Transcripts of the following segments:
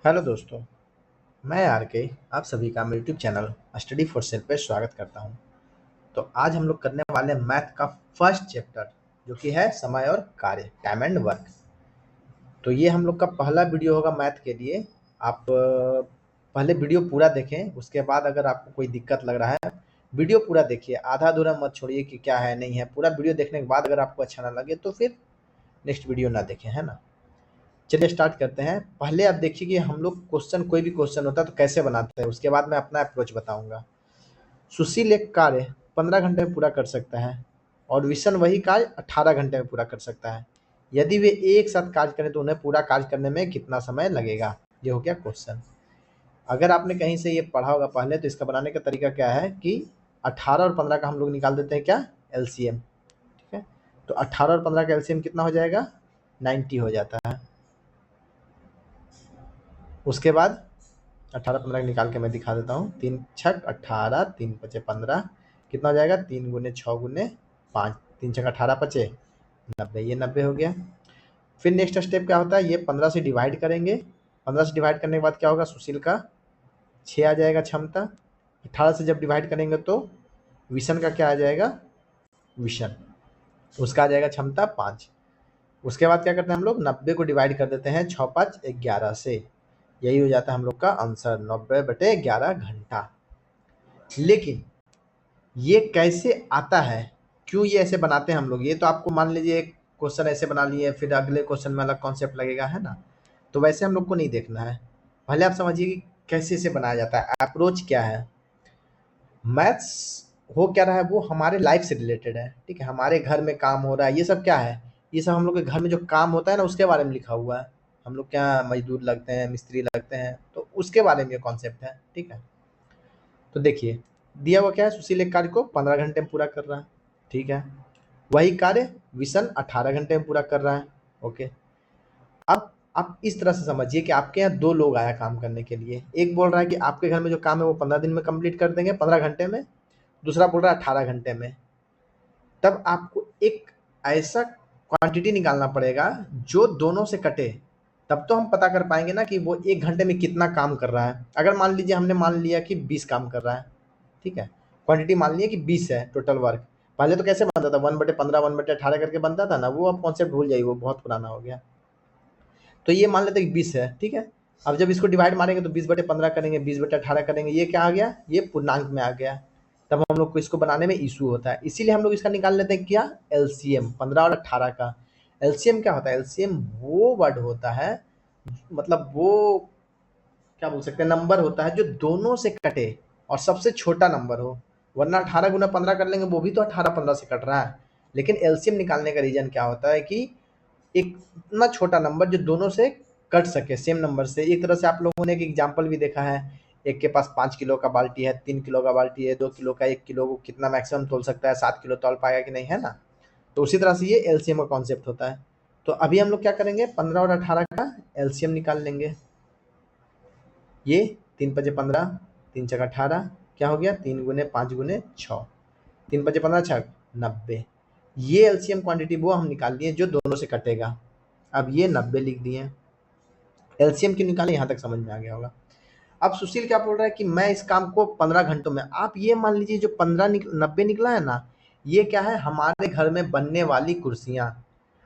Hello दोस्तों, मैं are के आप सभी का मेरे YouTube channel study for sale पे स्वागत करता हूं। तो आज हम लोग करने वाले हैं मैथ का फर्स्ट चैप्टर, जो कि है समय और कार्य, टाइम एंड वर्क। तो ये हम लोग का पहला वीडियो होगा मैथ के लिए। आप पहले वीडियो पूरा देखें, उसके बाद अगर आपको कोई दिक्कत लग रहा है, वीडियो पूरा देखिए, आधा अधूरा मत छोड़िए कि क्या है नहीं है। पूरा वीडियो देखने के बाद अगर आपको अच्छा ना लगे तो फिर नेक्स्ट वीडियो ना देखें, है ना। चलिए स्टार्ट करते हैं। पहले आप देखिए कि हम लोग क्वेश्चन, कोई भी क्वेश्चन होता है तो कैसे बनाते हैं, उसके बाद मैं अपना अप्रोच बताऊंगा। सुशील एक कार्य 15 घंटे में पूरा कर सकता है और विशन वही कार्य 18 घंटे में पूरा कर सकता है। यदि वे एक साथ कार्य करें तो उन्हें पूरा कार्य करने में कितना समय लगेगा। ये हो गया क्वेश्चन। अगर आपने कहीं से ये पढ़ा होगा पहले, तो इसका बनाने का तरीका क्या है कि 18 और 15 का हम लोग निकाल देते हैं, क्या, एलसीएम। ठीक है, तो 18 और 15 का एलसीएम कितना हो जाएगा, 90 हो जाता है। उसके बाद 18 15 निकाल के मैं दिखा देता हूँ। 3 छक 18, 3 5 15, कितना हो जाएगा, 3 गुने 6 गुने 5, 3 छक 18 90, ये 90 हो गया। फिर नेक्स्ट स्टेप क्या होता है, ये 15 से डिवाइड करेंगे। 15 से डिवाइड करने के बाद क्या होगा, सुशील का 6 आ जाएगा क्षमता। 18 से जब डिवाइड करेंगे तो विशन का क्या आ जाएगा, विशन, उसका आ जाएगा क्षमता 5। उसके बाद क्या करते हैं हम लोग, 90 को डिवाइड कर देते हैं 6 5 11 से। यही हो जाता है हम लोग का आंसर, 90/11 घंटा। लेकिन ये कैसे आता है, क्यों ये ऐसे बनाते हैं हम लोग, ये तो आपको मान लीजिए एक क्वेश्चन ऐसे बना लिए, फिर अगले क्वेश्चन में अलग कॉन्सेप्ट लगेगा, है ना। तो वैसे हम लोग को नहीं देखना है। पहले आप समझिए कि कैसे इसे बनाया जाता है, अप्रोच क्या है। मैथ्स हो क्या रहा है, वो हमारे लाइफ से रिलेटेड है। ठीक है, हमारे घर में काम हो रहा है, ये सब क्या है, ये सब हम लोग के घर में जो काम होता है ना, उसके बारे में लिखा हुआ है। हम लोग क्या मजदूर लगते हैं, मिस्त्री लगते हैं, तो उसके बारे में ये कॉन्सेप्ट है। ठीक है, तो देखिए, दिया हुआ क्या है, सुशील एक कार्य को 15 घंटे में पूरा कर रहा है। ठीक है, वही कार्य विशन 18 घंटे में पूरा कर रहा है। ओके, अब आप इस तरह से समझिए कि आपके यहाँ दो लोग आया काम करने के लिए। एक बोल रहा है कि आपके घर में जो काम है वो 15 दिन में कंप्लीट कर देंगे, 15 घंटे में। दूसरा बोल रहा है 18 घंटे में। तब आपको एक ऐसा क्वांटिटी निकालना पड़ेगा जो दोनों से कटे, तब तो हम पता कर पाएंगे ना कि वो 1 घंटे में कितना काम कर रहा है। अगर मान लीजिए हमने मान लिया कि 20 काम कर रहा है, ठीक है, क्वांटिटी मान लिया कि 20 है टोटल वर्क। पहले तो कैसे बनता था, 1/15 1/18 करके बनता था ना, वो अब कॉन्सेप्ट भूल जाइए, वो बहुत पुराना हो गया। तो ये मान लेते हैं कि 20 है, ठीक है। अब जब इसको डिवाइड मारेंगे तो 20/15 करेंगे, 20/18 करेंगे, ये क्या आ गया, ये पूर्णांक में आ गया। तब हम लोग को इसको बनाने में इशू होता है, इसीलिए हम लोग इसका निकाल लेते हैं क्या, एलसीएम, 15 और 18 का। एलसीएम क्या होता है, एलसीएम वो वर्ड होता है, मतलब वो क्या बोल सकते हैं, नंबर होता है जो दोनों से कटे और सबसे छोटा नंबर हो। वरना 18 × 15 कर लेंगे, वो भी तो 18 15 से कट रहा है। लेकिन एलसीएम निकालने का रीजन क्या होता है कि एक इतना छोटा नंबर जो दोनों से कट सके सेम नंबर से। एक तरह से आप लोगों ने एक एग्जांपल भी देखा है, एक के पास 5 किलो का बाल्टी है, 3 किलो का बाल्टी है, 2 किलो का, 1 किलो को कितना मैक्सिमम तोल सकता है, 7 किलो तोल पाएगा कि नहीं, है ना। तो उसी तरह से ये एलसीएम का कॉन्सेप्ट होता है। तो अभी हम लोग क्या करेंगे, 15 और 18 का एलसीएम निकाल लेंगे। ये 3 × 5 = 15, 3 × 6 = 18, क्या हो गया, 3 × 5 = 6, 3 × 5 = 15, 6 90। ये एलसीएम क्वांटिटी वो हम निकाल लिए जो दोनों से कटेगा। अब ये 90 लिख दिए, एलसीएम क्यों निकाले, यहाँ तक समझ में आ गया होगा। अब सुशील क्या बोल रहा है कि मैं इस काम को 15 घंटों में, आप ये मान लीजिए जो 90 निकला है ना, ये क्या है, हमारे घर में बनने वाली कुर्सियां।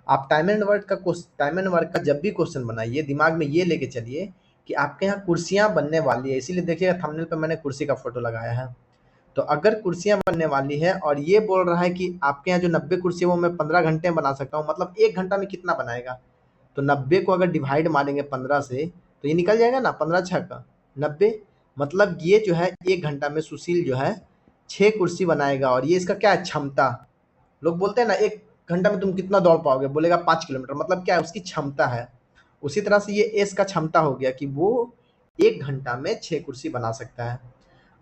आप टाइम एंड वर्क का जब भी क्वेश्चन बनाइए, दिमाग में ये लेके चलिए कि आपके यहाँ कुर्सियां बनने वाली है। इसीलिए देखिएगा थंबनेल पे मैंने कुर्सी का फोटो लगाया है। तो अगर कुर्सियां बनने वाली है और ये बोल रहा है कि आपके यहाँ जो 90 कुर्सी है वो मैं 15 घंटे में बना सकता हूँ, मतलब 1 घंटा में कितना बनाएगा। तो 90 को अगर डिवाइड मारेंगे 15 से, तो ये निकल जाएगा ना, 15 × 6 = 90। मतलब ये जो है 1 घंटा में सुशील जो है 6 कुर्सी बनाएगा। और ये इसका क्या है, क्षमता। लोग बोलते हैं ना, 1 घंटा में तुम कितना दौड़ पाओगे, बोलेगा 5 किलोमीटर, मतलब क्या है, उसकी क्षमता है। उसी तरह से ये एस का क्षमता हो गया कि वो 1 घंटा में 6 कुर्सी बना सकता है।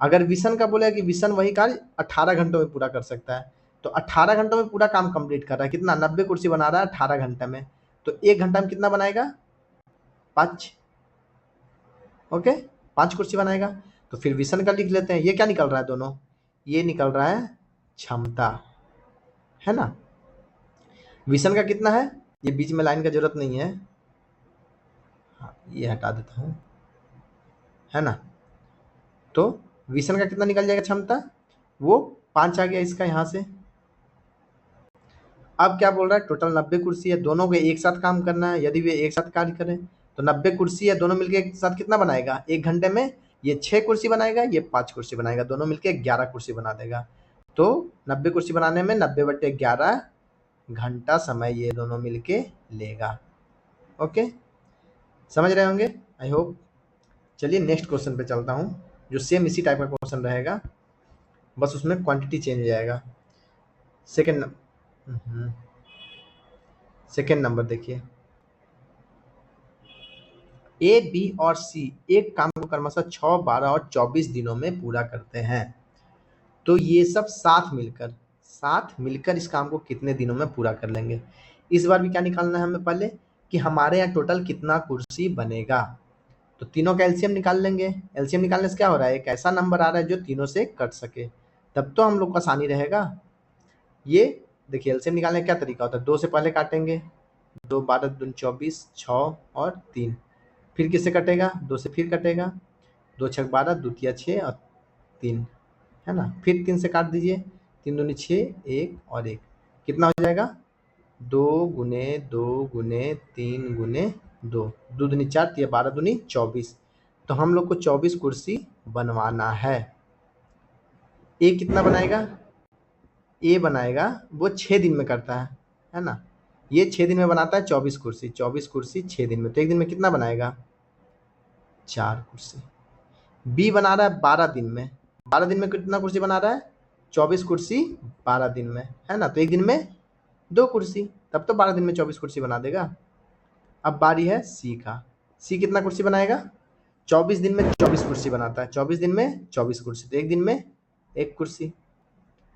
अगर विशन का बोलेगा कि विशन वही कार्य 18 घंटों में पूरा कर सकता है। तो 18 घंटों में पूरा काम कंप्लीट कर रहा है, कितना, 90 कुर्सी बना रहा है 18 घंटे में। तो 1 घंटा में कितना बनाएगा, 5। ओके, 5 कुर्सी बनाएगा। तो फिर विशन का लिख लेते हैं, ये क्या निकल रहा है दोनों, ये निकल रहा है क्षमता, है ना। विशन का कितना है, ये बीच में लाइन का जरूरत नहीं है, हाँ ये हटा देता हूँ। है ना। तो विसन का कितना निकल जाएगा क्षमता, वो 5 आ गया इसका यहाँ से। अब क्या बोल रहा है, टोटल 90 कुर्सी है, दोनों को एक साथ काम करना है। यदि वे एक साथ कार्य करें तो 90 कुर्सी है, दोनों मिलकर एक साथ कितना बनाएगा, 1 घंटे में ये 6 कुर्सी बनाएगा, ये 5 कुर्सी बनाएगा, दोनों मिलकर 11 कुर्सी बना देगा। तो 90 कुर्सी बनाने में 90/11 घंटा समय ये दोनों मिलके लेगा। ओके, समझ रहे होंगे आई होप। चलिए नेक्स्ट क्वेश्चन पे चलता हूँ, जो सेम इसी टाइप का क्वेश्चन रहेगा, बस उसमें क्वांटिटी चेंज हो जाएगा। सेकेंड नंबर देखिए, ए, बी और सी एक काम को क्रमशः 6, 12 और 24 दिनों में पूरा करते हैं। तो ये सब साथ मिलकर इस काम को कितने दिनों में पूरा कर लेंगे। इस बार भी क्या निकालना है हमें पहले, कि हमारे यहाँ टोटल कितना कुर्सी बनेगा। तो तीनों का एलसीएम निकाल लेंगे। एलसीएम निकालने से क्या हो रहा है, एक ऐसा नंबर आ रहा है जो तीनों से कट सके, तब तो हम लोग को आसानी रहेगा। ये देखिए एलसीएम निकालने का क्या तरीका होता है, 2 से पहले काटेंगे, 2 12 दूनी 24, 6 और 3, फिर किससे कटेगा, 2 से फिर कटेगा, 2 6 12, 2 तिया 6 और 3, है ना। फिर 3 से काट दीजिए, 3 दूनी 6, 1 और 1, कितना हो जाएगा, 2 गुने 2 गुने 3 गुने 2, 2 दूनी 4, तिया 12 दूनी 24। तो हम लोग को 24 कुर्सी बनवाना है। ए कितना बनाएगा, ए बनाएगा वो 6 दिन में करता है ना। ये 6 दिन में बनाता है 24 कुर्सी, 24 कुर्सी 6 दिन में, तो एक दिन में कितना बनाएगा, 4 कुर्सी। बी बना रहा है 12 दिन में, 12 दिन में कितना कुर्सी बना रहा है, 24 कुर्सी 12 दिन में, है ना। तो एक दिन में 2 कुर्सी, तब तो 12 दिन में 24 कुर्सी बना देगा। अब बारी है सी का, सी कितना कुर्सी बनाएगा, 24 दिन में 24 कुर्सी बनाता है, 24 दिन में 24 कुर्सी, तो एक दिन में 1 कुर्सी।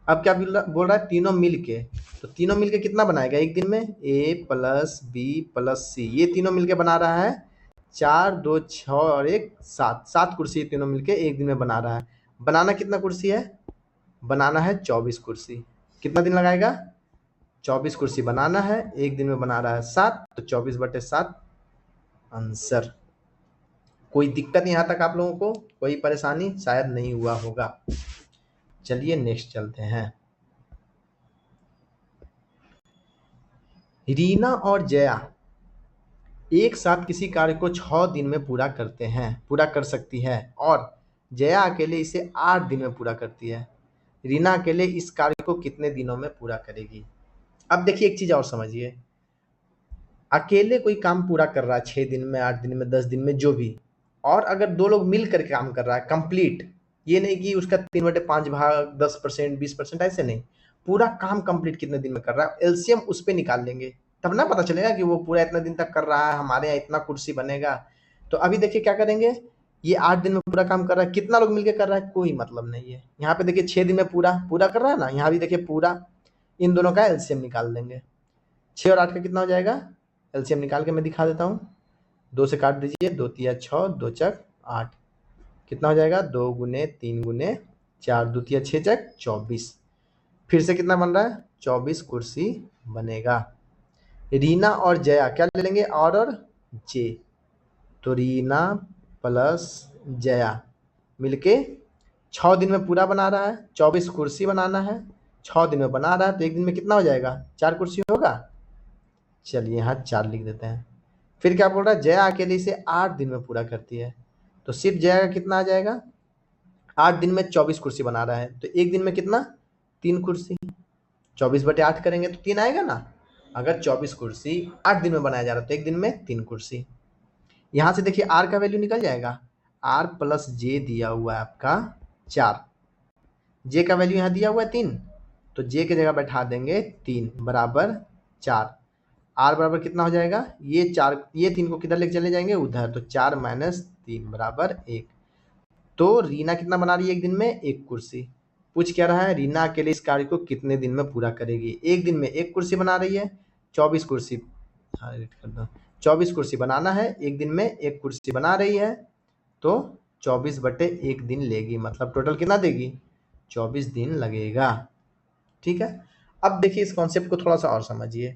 अब क्या बोल रहा है, तीनों मिलके, तो तीनों मिलके कितना बनाएगा एक दिन में, ए प्लस बी प्लस सी, ये तीनों मिलके बना रहा है 4 2 6 और 1 7, 7 कुर्सी तीनों मिलके एक दिन में बना रहा है। बनाना कितना कुर्सी है, बनाना है 24 कुर्सी। कितना दिन लगाएगा, 24 कुर्सी बनाना है, एक दिन में बना रहा है 7, तो 24/7 आंसर। कोई दिक्कत यहाँ तक आप लोगों को, कोई परेशानी शायद नहीं हुआ होगा। चलिए नेक्स्ट चलते हैं। रीना और जया एक साथ किसी कार्य को 6 दिन में पूरा कर सकती है, और जया अकेले इसे 8 दिन में पूरा करती है। रीना अकेले इस कार्य को कितने दिनों में पूरा करेगी। अब देखिए एक चीज और समझिए, अकेले कोई काम पूरा कर रहा है 6 दिन में, 8 दिन में, 10 दिन में, जो भी, और अगर 2 लोग मिल करके काम कर रहा है कंप्लीट, ये नहीं कि उसका 3/5 भाग 10% 20%, ऐसे नहीं, पूरा काम कंप्लीट कितने दिन में कर रहा है, एलसीएम उस पे निकाल लेंगे, तब ना पता चलेगा कि वो पूरा इतना दिन तक कर रहा है, हमारे यहाँ इतना कुर्सी बनेगा। तो अभी देखिए क्या करेंगे, ये 8 दिन में पूरा काम कर रहा है, कितना लोग मिलकर कर रहा है कोई मतलब नहीं है। यहाँ पे देखिए 6 दिन में पूरा कर रहा है ना, यहाँ भी देखिए पूरा, इन दोनों का एलसीएम निकाल देंगे। 6 और 8 का कितना हो जाएगा, एलसीएम निकाल के मैं दिखा देता हूँ, 2 से काट दीजिए, 2 तिया 6, 2 चक 8, कितना हो जाएगा, 2 गुने 3 गुने 4, 2 तिया 6 चक 24। फिर से कितना बन रहा है, 24 कुर्सी बनेगा। रीना और जया क्या ले लेंगे, और जे, तो रीना प्लस जया मिलके 6 दिन में पूरा बना रहा है, 24 कुर्सी बनाना है, 6 दिन में बना रहा है, तो एक दिन में कितना हो जाएगा, 4 कुर्सी होगा। चलिए यहाँ 4 लिख देते हैं। फिर क्या बोल रहा है, जया अकेले इसे 8 दिन में पूरा करती है, तो सिर्फ जया का कितना आ जाएगा, 8 दिन में 24 कुर्सी बना रहा है, तो एक दिन में कितना, 3 कुर्सी, 24/8 करेंगे तो 3 आएगा ना। अगर 24 कुर्सी 8 दिन में बनाया जा रहा है तो एक दिन में 3 कुर्सी। यहाँ से देखिए आर का वैल्यू निकल जाएगा, आर प्लस जे दिया हुआ है आपका 4, जे का वैल्यू यहाँ दिया हुआ है 3, तो जे की जगह बैठा देंगे 3 बराबर 4, आर बराबर कितना हो जाएगा, ये 4, ये 3 को किधर लेके चले जाएंगे, उधर, तो 4 - 3 बराबर 1। तो रीना कितना बना रही है एक दिन में, 1 कुर्सी। पूछ क्या रहा है, रीना अकेले इस कार्य को कितने दिन में पूरा करेगी। एक दिन में 1 कुर्सी बना रही है, 24 कुर्सी, हाँ एडिट कर दो, 24 कुर्सी बनाना है, एक दिन में 1 कुर्सी बना रही है, तो 24/1 दिन लेगी, मतलब टोटल कितना देगी, 24 दिन लगेगा। ठीक है, अब देखिए इस कॉन्सेप्ट को थोड़ा सा और समझिए।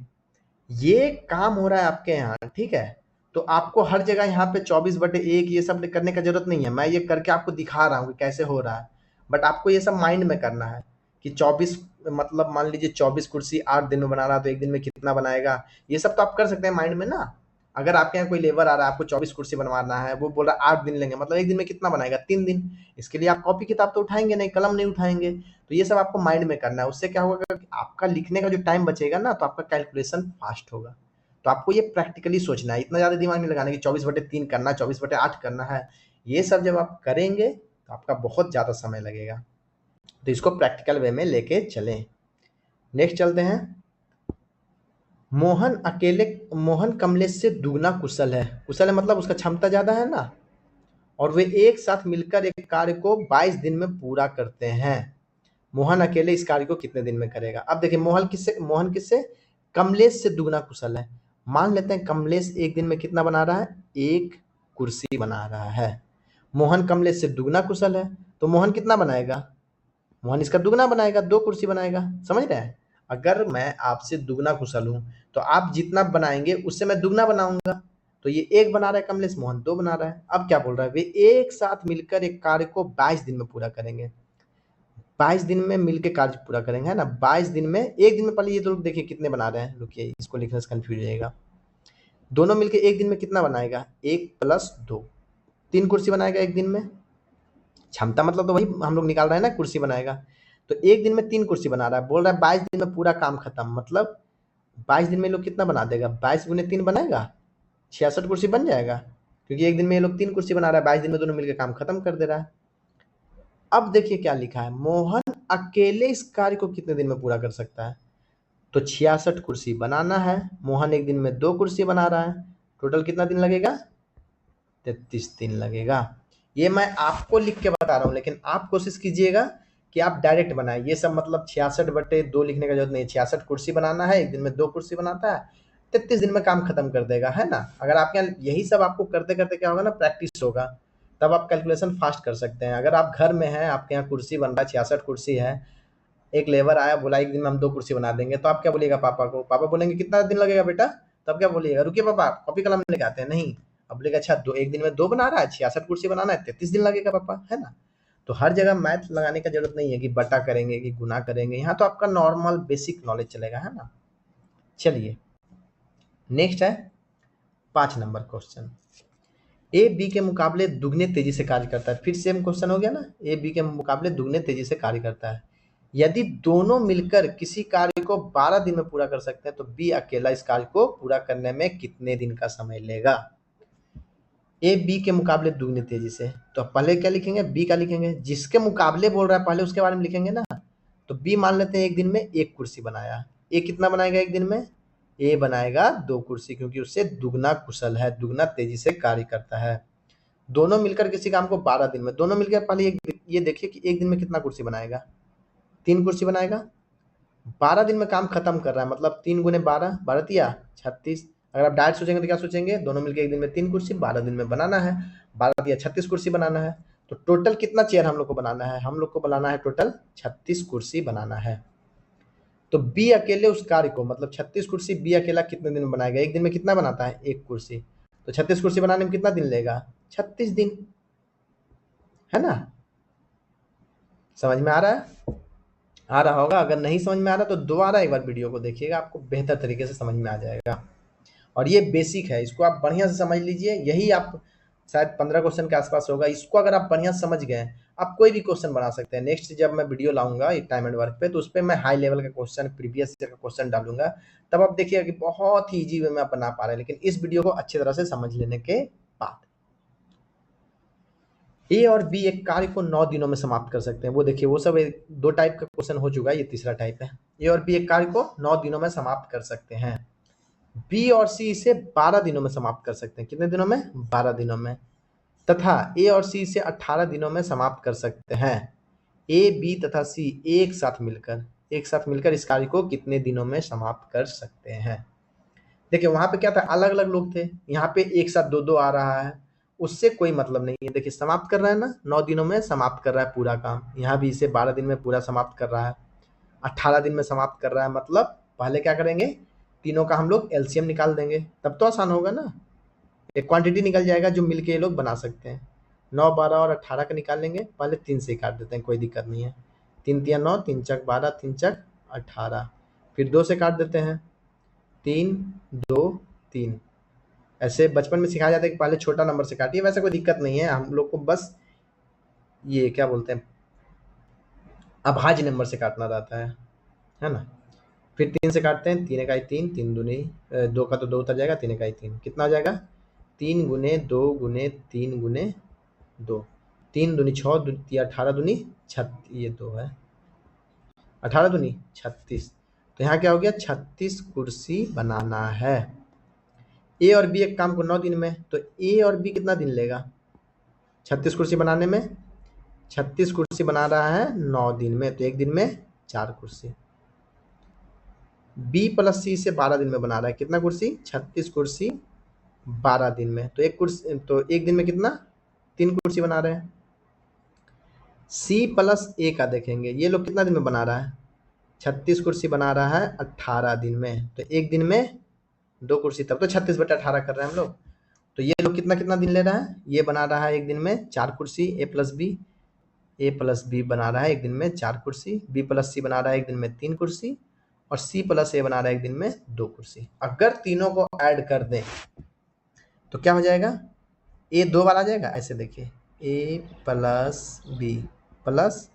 ये काम हो रहा है आपके यहाँ, ठीक है, तो आपको हर जगह यहाँ पे 24/1 ये सब करने का जरूरत नहीं है। मैं ये करके आपको दिखा रहा हूँ कि कैसे हो रहा है, बट आपको ये सब माइंड में करना है कि 24 मतलब मान लीजिए 24 कुर्सी 8 दिन में बना रहा है तो एक दिन में कितना बनाएगा, ये सब तो आप कर सकते हैं माइंड में ना। अगर आपके यहाँ कोई लेबर आ रहा है, आपको 24 कुर्सी बनवाना है, वो बोल रहा है 8 दिन लेंगे, मतलब एक दिन में कितना बनाएगा, 3 दिन। इसके लिए आप कॉपी किताब तो उठाएंगे नहीं, कलम नहीं उठाएंगे। तो ये सब आपको माइंड में करना है। उससे क्या होगा कि आपका लिखने का जो टाइम बचेगा ना, तो आपका कैलकुलेशन फास्ट होगा। तो आपको ये प्रैक्टिकली सोचना है, इतना ज़्यादा दिमाग नहीं लगाना कि 24/3 करना है, 24/8 करना है। ये सब जब आप करेंगे तो आपका बहुत ज़्यादा समय लगेगा। तो इसको प्रैक्टिकल वे में लेके चलें। नेक्स्ट चलते हैं। मोहन कमलेश से दुगना कुशल है। कुशल है मतलब उसका क्षमता ज़्यादा है ना, और वे एक साथ मिलकर एक कार्य को 22 दिन में पूरा करते हैं। मोहन अकेले इस कार्य को कितने दिन में करेगा। अब देखिए मोहन किससे, कमलेश से दुगना कुशल है। मान लेते हैं कमलेश एक दिन में कितना बना रहा है, एक कुर्सी बना रहा है। मोहन कमलेश से दुगना कुशल है, तो मोहन कितना बनाएगा, मोहन इसका दुगना बनाएगा, 2 कुर्सी बनाएगा। समझ रहे हैं, अगर मैं आपसे दुगना कुशल हूं तो आप जितना बनाएंगे उससे मैं दुगना बनाऊंगा। तो ये 1 बना रहा है कमलेश, मोहन 2 बना रहा है। अब क्या बोल रहा है, वे एक साथ मिलकर एक कार्य को 22 दिन में पूरा करेंगे। 22 दिन में मिलकर कार्य पूरा करेंगे, है ना। 22 दिन में, एक दिन में, पहले ये तो देखिए कितने बना रहे हैं, रुकिए इसको लिखने से कंफ्यूज हो जाएगा। दोनों मिलकर एक दिन में कितना बनाएगा, 1 + 2, 3 कुर्सी बनाएगा एक दिन में। क्षमता मतलब तो वही हम लोग निकाल रहे हैं ना, कुर्सी बनाएगा। तो एक दिन में 3 कुर्सी बना रहा है, बोल रहा है 22 दिन में पूरा काम खत्म। मतलब 22 दिन में ये लोग कितना बना देगा, 22 × 3 बनाएगा, 66 कुर्सी बन जाएगा। क्योंकि एक दिन में ये लोग 3 कुर्सी बना रहा है, 22 दिन में दोनों मिलकर काम खत्म कर दे रहा है। अब देखिए क्या लिखा है, मोहन अकेले इस कार्य को कितने दिन में पूरा कर सकता है। तो 66 कुर्सी बनाना है, मोहन एक दिन में 2 कुर्सी बना रहा है, टोटल कितना दिन लगेगा, 33 दिन लगेगा। ये मैं आपको लिख के बता रहा हूँ, लेकिन आप कोशिश कीजिएगा कि आप डायरेक्ट बनाए। ये सब मतलब 66/2 लिखने का जरूरत नहीं है। 66 कुर्सी बनाना है, एक दिन में 2 कुर्सी बनाता है, 33 दिन में काम खत्म कर देगा, है ना। अगर आपके यहाँ यही सब आपको करते करते क्या होगा ना, प्रैक्टिस होगा, तब आप कैलकुलेशन फास्ट कर सकते हैं। अगर आप घर में हैं, आपके यहाँ कुर्सी बन रहा है, 66 कुर्सी है, एक लेबर आया बोला एक दिन में हम 2 कुर्सी बना देंगे, तो आप क्या बोलिएगा पापा को, पापा बोलेंगे कितना दिन लगेगा बेटा, तब क्या बोलिएगा, रुकिए पापा कॉपी कलम लेके आते हैं, नहीं। अब बोलेगा अच्छा एक दिन में 2 बना रहा है, 66 कुर्सी बनाना है, 33 दिन लगेगा पापा, है ना। तो हर जगह मैथ लगाने का जरूरत नहीं है कि बटा करेंगे कि गुना करेंगे, यहाँ तो आपका नॉर्मल बेसिक नॉलेज चलेगा, है ना। चलिए नेक्स्ट है 5 नंबर क्वेश्चन। ए बी के मुकाबले दुगने तेजी से कार्य करता है। फिर सेम क्वेश्चन हो गया ना, ए बी के मुकाबले दुगने तेजी से कार्य करता है। यदि दोनों मिलकर किसी कार्य को 12 दिन में पूरा कर सकते हैं तो बी अकेला इस कार्य को पूरा करने में कितने दिन का समय लेगा। ए बी के मुकाबले दुगनी तेजी से, तो पहले क्या लिखेंगे, बी का लिखेंगे, जिसके मुकाबले बोल रहा है पहले उसके बारे में लिखेंगे ना। तो बी मान लेते हैं एक दिन में 1 कुर्सी बनाया, ए कितना बनाएगा एक दिन में, ए बनाएगा 2 कुर्सी, क्योंकि उससे दुगना कुशल है, दुगना तेजी से कार्य करता है। दोनों मिलकर किसी काम को 12 दिन में, दोनों मिलकर पहले ये देखिए कि एक दिन में कितना कुर्सी बनाएगा, 3 कुर्सी बनाएगा। 12 दिन में काम खत्म कर रहा है, मतलब 3 × 12, 12 तिया 36। अगर आप डायरेक्ट सोचेंगे तो क्या सोचेंगे, दोनों मिलकर एक दिन में 3 कुर्सी 12 दिन में बनाना है, 12 तिया 36 कुर्सी बनाना है। तो टोटल कितना चेयर हम लोग को बनाना है, हम लोग को बनाना है टोटल 36 कुर्सी बनाना है। तो बी अकेले उस कार्य को, मतलब 36 कुर्सी बी अकेला कितने दिन में बनाएगा, एक दिन में कितना बनाता है, 1 कुर्सी। तो 36 कुर्सी बनाने में कितना दिन लेगा, 36 दिन, है ना। समझ में आ रहा है, आ रहा होगा। अगर नहीं समझ में आ रहा तो दोबारा एक बार वीडियो को देखिएगा, आपको बेहतर तरीके से समझ में आ जाएगा। और ये बेसिक है, इसको आप बढ़िया से समझ लीजिए। यही आप शायद 15 क्वेश्चन के आसपास होगा, इसको अगर आप बढ़िया से समझ गए, आप कोई भी क्वेश्चन बना सकते हैं। नेक्स्ट जब मैं वीडियो लाऊंगा टाइम एंड वर्क पे, तो उस पर मैं हाई लेवल का क्वेश्चन, प्रीवियस ईयर का क्वेश्चन डालूंगा, तब आप देखिएगा कि बहुत ही ईजी वे में आप बना पा रहे हैं। लेकिन इस वीडियो को अच्छी तरह से समझ लेने के बाद, ए और बी एक कार्य को 9 दिनों में समाप्त कर सकते हैं। वो देखिए, वो सब 2 टाइप का क्वेश्चन हो चुका है, ये तीसरा टाइप है। ए और बी एक कार्य को 9 दिनों में समाप्त कर सकते हैं। बी और सी इसे 12 दिनों में समाप्त कर सकते हैं। कितने दिनों में, 12 दिनों में। तथा ए और सी इसे 18 दिनों में समाप्त कर सकते हैं। ए, बी तथा सी एक साथ मिलकर इस कार्य को कितने दिनों में समाप्त कर सकते हैं। देखिए वहां पे क्या था, अलग अलग लोग थे, यहाँ पे एक साथ 2-2 आ रहा है, उससे कोई मतलब नहीं है। देखिए समाप्त कर रहा है ना, 9 दिनों में समाप्त कर रहा है पूरा काम। यहाँ भी इसे 12 दिन में पूरा समाप्त कर रहा है, 18 दिन में समाप्त कर रहा है। मतलब पहले क्या करेंगे, तीनों का हम लोग एलसीएम निकाल देंगे, तब तो आसान होगा ना। एक क्वांटिटी निकल जाएगा जो मिलके ये लोग बना सकते हैं। 9, 12 और 18 का निकाल लेंगे। पहले 3 से ही काट देते हैं, कोई दिक्कत नहीं है। 3 तिया 9, 3 चक 12, 3 चक 18। फिर 2 से काट देते हैं। 3, 2, 3। ऐसे बचपन में सिखाया जाता है कि पहले छोटा नंबर से काटिए, वैसे कोई दिक्कत नहीं है। हम लोग को बस ये क्या बोलते हैं, अभाज्य नंबर से काटना रहता है ना। फिर 3 से काटते हैं। 3 इकाई 3, 3 दूनी 2 का तो 2 उतर जाएगा, 3 इकाई 3 कितना हो जाएगा? 3 गुने 2 गुने 3 गुने 2। 3 दूनी 6, 18 दूनी 36, ये 2 है। 18 दूनी 36। तो यहाँ क्या हो गया? 36 कुर्सी बनाना है। ए और बी एक काम को 9 दिन में, तो ए और बी कितना दिन लेगा 36 कुर्सी बनाने में? 36 कुर्सी बना रहा है 9 दिन में, तो एक दिन में 4 कुर्सी। बी प्लस सी से 12 दिन में बना रहा है कितना कुर्सी? 36 कुर्सी 12 दिन में, तो एक दिन में कितना? 3 कुर्सी बना रहे हैं। सी प्लस ए का देखेंगे, ये लोग कितना दिन में बना रहा है? 36 कुर्सी बना रहा है 18 दिन में, तो एक दिन में 2 कुर्सी, तब तो 36/18 कर रहे हैं हम लोग। तो ये लोग कितना कितना दिन ले रहा है? ये बना रहा है एक दिन में 4 कुर्सी, ए प्लस बी बना रहा है एक दिन में 4 कुर्सी, बी प्लस सी बना रहा है एक दिन में 3 कुर्सी, और सी प्लस ए बना रहा है एक दिन में 2 कुर्सी। अगर तीनों को ऐड कर दें तो क्या हो जाएगा? ए 2 बार आ जाएगा। ऐसे देखिए, A plus B plus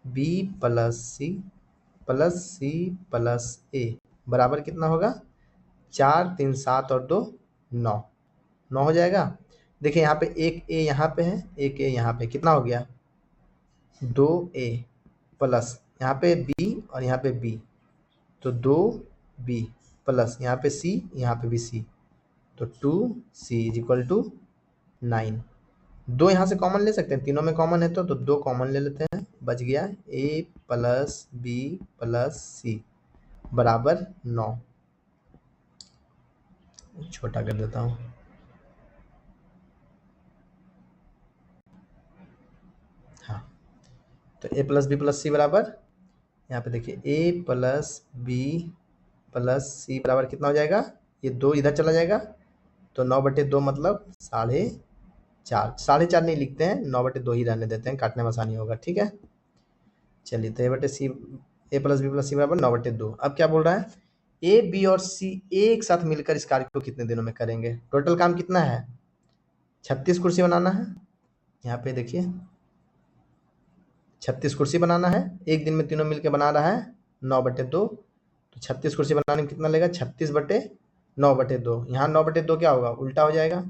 B plus C plus A बराबर कितना होगा? 4, 3, 7 और 2, 9। 9 हो जाएगा। देखिए यहाँ पे एक ए यहाँ पे है, एक ए यहाँ पे, कितना हो गया? 2a प्लस यहाँ पे b और यहाँ पे b, तो 2b प्लस यहाँ पे c, यहाँ पे भी c, तो 2c इज इक्वल टू 9। 2 यहाँ से कॉमन ले सकते हैं, तीनों में कॉमन है तो 2 कॉमन ले लेते हैं, बच गया a plus b plus c बराबर 9। छोटा कर देता हूँ। हाँ, तो a plus b plus c बराबर, यहाँ पे देखिए a प्लस b प्लस सी बराबर कितना हो जाएगा? ये 2 इधर चला जाएगा, तो 9/2 मतलब 4.5। 4.5 नहीं लिखते हैं, 9/2 ही रहने देते हैं, काटने में आसानी होगा। ठीक है, चलिए, तो ए प्लस बी प्लस सी बराबर 9/2। अब क्या बोल रहा है? ए बी और सी एक साथ मिलकर इस कार्य को कितने दिनों में करेंगे? टोटल काम कितना है? 36 कुर्सी बनाना है। यहाँ पे देखिए 36 कुर्सी बनाना है, एक दिन में तीनों मिलकर बना रहा है 9/2, तो 36 कुर्सी बनाने में कितना लेगा? 36/9/2। यहाँ 9/2 क्या होगा? उल्टा हो जाएगा,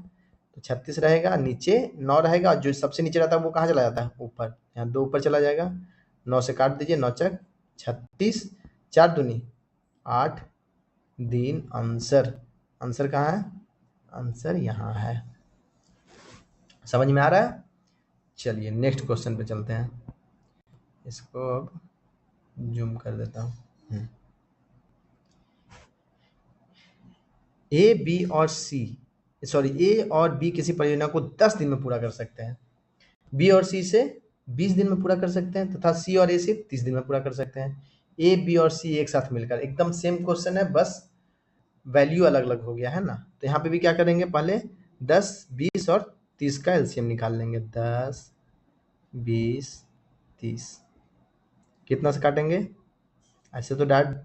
तो 36 रहेगा, नीचे 9 रहेगा, जो सबसे नीचे रहता है वो कहाँ चला जाता है? ऊपर। यहाँ 2 ऊपर चला जाएगा, 9 से काट दीजिए, 9 चक 36, 4 दूनी 8 दिन। आंसर कहाँ है? आंसर यहाँ है। समझ में आ रहा है? चलिए नेक्स्ट क्वेश्चन पे चलते हैं। इसको अब जूम कर देता हूँ। ए और बी किसी परियोजना को 10 दिन में पूरा कर सकते हैं। बी और सी से 20 दिन में पूरा कर सकते हैं, तथा सी और ए से 30 दिन में पूरा कर सकते हैं। ए, बी और सी एक साथ मिलकर, एकदम सेम क्वेश्चन है, बस वैल्यू अलग अलग हो गया है ना। तो यहाँ पे भी क्या करेंगे? पहले 10, 20 और 30 का एलसीएम निकाल लेंगे। 10, 20, 30 कितना से काटेंगे? ऐसे तो डायरेक्ट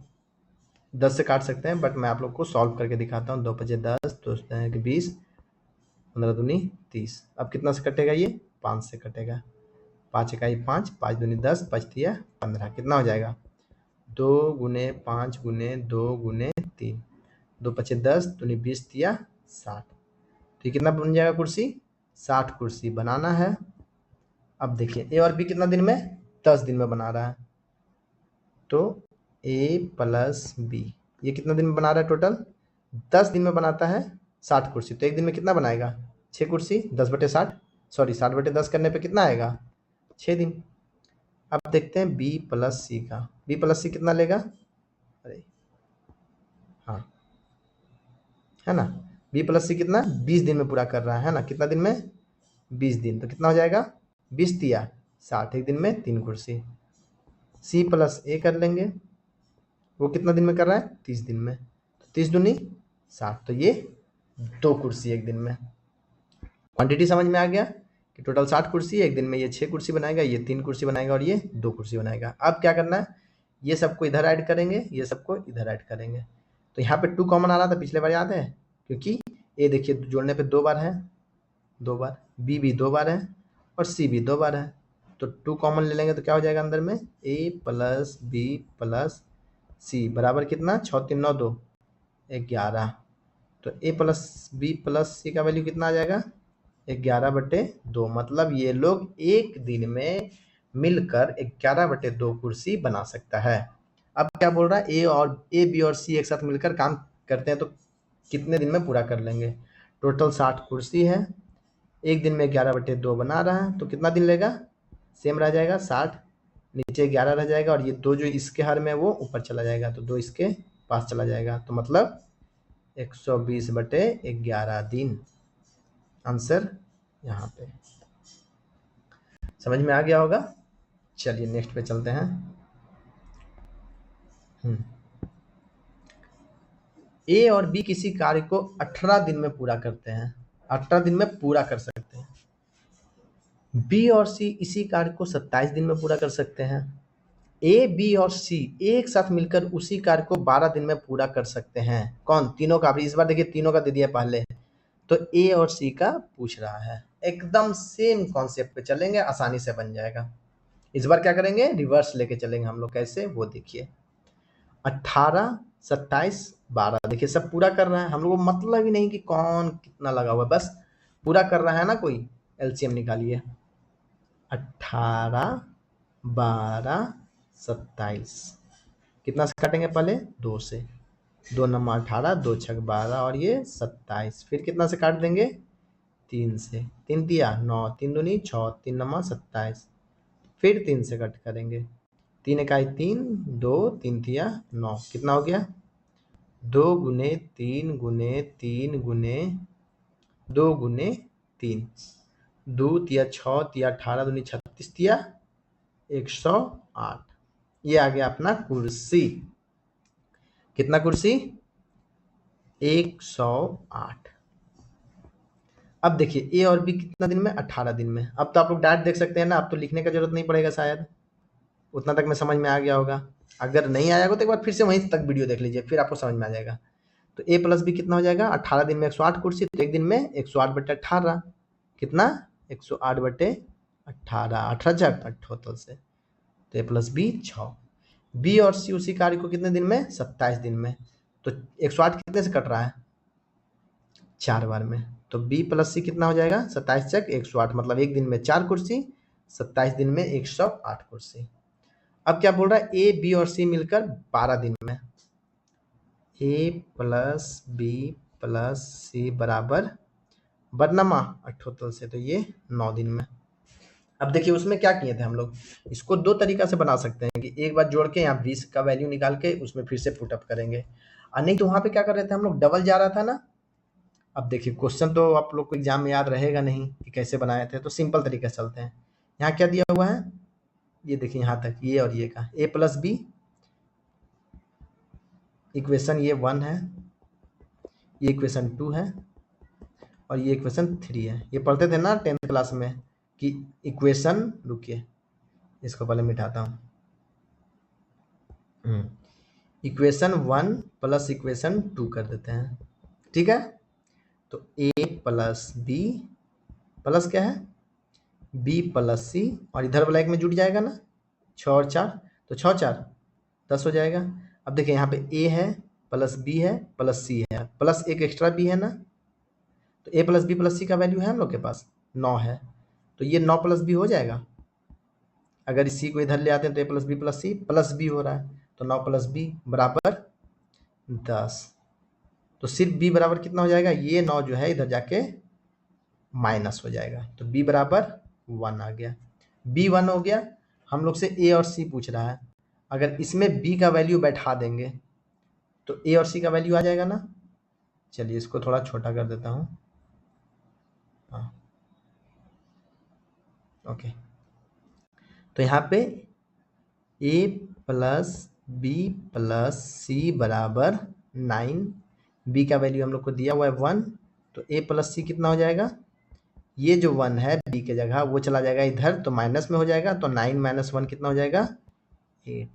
10 से काट सकते हैं, बट मैं आप लोग को सॉल्व करके दिखाता हूँ। 2 5 10, तो 20, 15 दूनी 30। अब कितना से कटेगा? ये 5 से कटेगा। 5 इकाई 5, 5 दूनी 10, 5 तिया 15, कितना हो जाएगा? 2 गुने 5 गुने 2 गुने 3, 2 5 10, दूनी 20 तिया 60। तो ये कितना बन जाएगा कुर्सी? 60 कुर्सी बनाना है। अब देखिए ए और बी कितना दिन में? 10 दिन में बना रहा है, तो ए प्लस बी ये कितना दिन में बना रहा है? टोटल 10 दिन में बनाता है 60 कुर्सी, तो एक दिन में कितना बनाएगा? 6 कुर्सी। 10/60, सॉरी 60/10 करने पे कितना आएगा? 6 दिन। अब देखते हैं बी प्लस सी का। बी प्लस सी कितना लेगा? अरे हाँ, है ना, बी प्लस सी कितना? 20 दिन में पूरा कर रहा है ना। कितना दिन में? 20 दिन। तो कितना हो जाएगा? 20 तिया 60, एक दिन में 3 कुर्सी। सी प्लस ए कर लेंगे, वो कितना दिन में कर रहा है? 30 दिन में, तो 30 दूनी 60, तो ये 2 कुर्सी एक दिन में। क्वांटिटी समझ में आ गया कि टोटल 60 कुर्सी, एक दिन में ये 6 कुर्सी बनाएगा, ये 3 कुर्सी बनाएगा और ये 2 कुर्सी बनाएगा। अब क्या करना है, ये सबको इधर ऐड करेंगे, ये सबको इधर ऐड करेंगे। तो यहाँ पे 2 कॉमन आ रहा था पिछले बार, याद है, क्योंकि ए देखिए जोड़ने पे 2 बार है, 2 बार, बी भी 2 बार है और सी भी 2 बार है। तो 2 कॉमन ले लेंगे तो क्या हो जाएगा अंदर में, ए प्लस बी प्लस सी बराबर कितना, 6 3 9 2 11। तो ए प्लस बी प्लस सी का वैल्यू कितना आ जाएगा, 11/2। मतलब ये लोग एक दिन में मिलकर 11/2 कुर्सी बना सकता है। अब क्या बोल रहा है, ए बी और सी एक साथ मिलकर काम करते हैं तो कितने दिन में पूरा कर लेंगे। टोटल 60 कुर्सी है, एक दिन में 11/2 बना रहा है, तो कितना दिन लेगा, सेम रह जाएगा 60, नीचे 11 रह जाएगा और ये 2 जो इसके हर में वो ऊपर चला जाएगा, तो 2 इसके पास चला जाएगा, तो मतलब 120/11 दिन। आंसर यहाँ पे समझ में आ गया होगा। चलिए नेक्स्ट पे चलते हैं। ए और बी किसी कार्य को 18 दिन में पूरा करते हैं, 18 दिन में पूरा कर सकते हैं। बी और सी इसी कार्य को 27 दिन में पूरा कर सकते हैं। ए बी और सी एक साथ मिलकर उसी कार्य को 12 दिन में पूरा कर सकते हैं। कौन, तीनों का। इस बार देखिए तीनों का दे दिया पहले, तो ए और सी का पूछ रहा है। एकदम सेम कॉन्सेप्ट पे चलेंगे, आसानी से बन जाएगा। इस बार क्या करेंगे, रिवर्स लेके चलेंगे हम लोग। कैसे, वो देखिए। 18 27 12, देखिए सब पूरा कर रहा है, हम लोग को मतलब ही नहीं कि कौन कितना लगा हुआ है, बस पूरा कर रहा है ना कोई। एलसीएम निकालिए, 18 12 27, कितना से काटेंगे, पहले 2 से, 2 9 18, 2 6 12 और ये 27, फिर कितना से काट देंगे, 3 से, 3 दिया 9, 3 दूनी 6, 3 9 27, फिर 3 से कट करेंगे, 3 इकाई 3, 2 3 दिया 9, कितना हो गया, 2 गुने 3 गुने 3 गुने 2 गुने 3, 2 तिया 6 तिया 18 दूनी 36 तिया 108। ये आ गया अपना कुर्सी। कितना कुर्सी, 108। अब देखिए ए और बी कितना दिन में, 18 दिन में। अब तो आप लोग डायरेक्ट देख सकते हैं ना, अब तो लिखने का जरूरत नहीं पड़ेगा शायद, उतना तक में समझ में आ गया होगा। अगर नहीं आया होगा तो एक बार फिर से वहीं तक वीडियो देख लीजिए, फिर आपको समझ में आ जाएगा। तो ए प्लस बी कितना हो जाएगा, 18 दिन में 108 कुर्सी, तो एक दिन में 108/18, कितना, 108/18, 18 से, तो ए प्लस बी 6। बी और सी उसी कार्य को कितने दिन में, 27 दिन में। तो 108 कितने से कट रहा है, 4 बार में, तो बी प्लस सी कितना हो जाएगा, 27 चक 108, मतलब एक दिन में 4 कुर्सी, 27 दिन में 108 कुर्सी। अब क्या बोल रहा है, ए बी और सी मिलकर 12 दिन में, ए प्लस बी प्लस सी बराबर बदनामा 78 से, तो ये 9 दिन में। अब देखिए उसमें क्या किए थे हम लोग, इसको 2 तरीका से बना सकते हैं कि एक बार जोड़ के यहाँ 20 का वैल्यू निकाल के उसमें फिर से पुटअप करेंगे, और नहीं तो वहां पे क्या कर रहे थे हम लोग, डबल जा रहा था ना। अब देखिए क्वेश्चन तो आप लोग को एग्जाम में याद रहेगा नहीं कि कैसे बनाए थे, तो सिंपल तरीके से चलते हैं। यहाँ क्या दिया हुआ है, ये देखिए यहाँ तक, ये और ये का, ए प्लस बी इक्वेशन ये 1 है, ये इक्वेशन 2 है और ये इक्वेशन 3 है। ये पढ़ते थे ना 10th क्लास में कि इक्वेशन, रुकिए इसको पहले मिटाता हूँ, इक्वेशन 1 प्लस इक्वेशन 2 कर देते हैं, ठीक है। तो ए प्लस बी प्लस क्या है, बी प्लस सी, और इधर वाला एक में जुड़ जाएगा ना, 6 और 4, तो 6 4 10 हो जाएगा। अब देखिए यहाँ पे ए है प्लस बी है प्लस सी है, प्लस एक एक्स्ट्रा बी है ना, तो ए प्लस बी प्लस सी का वैल्यू है हम लोग के पास 9 है, तो ये 9 प्लस बी हो जाएगा। अगर इसी को इधर ले आते हैं तो A plus B plus C plus B हो रहा है, तो 9 प्लस बी बराबर 10। तो सिर्फ बी बराबर कितना हो जाएगा, ये 9 जो है इधर जाके माइनस हो जाएगा, तो बी बराबर 1 आ गया। बी 1 हो गया। हम लोग से ए और सी पूछ रहा है, अगर इसमें बी का वैल्यू बैठा देंगे तो ए और सी का वैल्यू आ जाएगा ना। चलिए इसको थोड़ा छोटा कर देता हूँ, हाँ ओके। तो यहाँ पे ए प्लस बी प्लस सी बराबर 9, बी का वैल्यू हम लोग को दिया हुआ है 1, तो ए प्लस सी कितना हो जाएगा ये जो 1 है बी के जगह वो चला जाएगा इधर, तो माइनस में हो जाएगा, तो 9 माइनस 1 कितना हो जाएगा 8।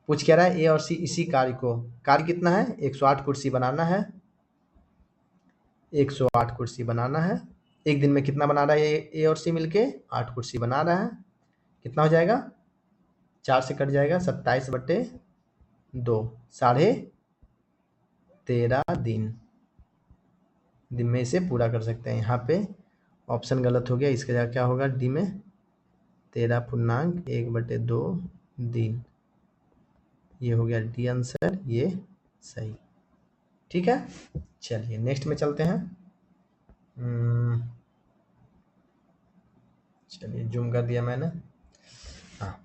पूछ क्या रहा है ए और सी इसी कार्य कितना है 108 कुर्सी बनाना है, 108 कुर्सी बनाना है। एक दिन में कितना बना रहा है ए और सी मिलके 8 कुर्सी बना रहा है। कितना हो जाएगा 4 से कट जाएगा 27/2 13.5 दिन में इसे पूरा कर सकते हैं। यहाँ पे ऑप्शन गलत हो गया, इसके जगह क्या होगा डी में 13.1/2 दिन। ये हो गया डी आंसर, ये सही। ठीक है, चलिए नेक्स्ट में चलते हैं। चलिए जूम कर दिया मैंने। हाँ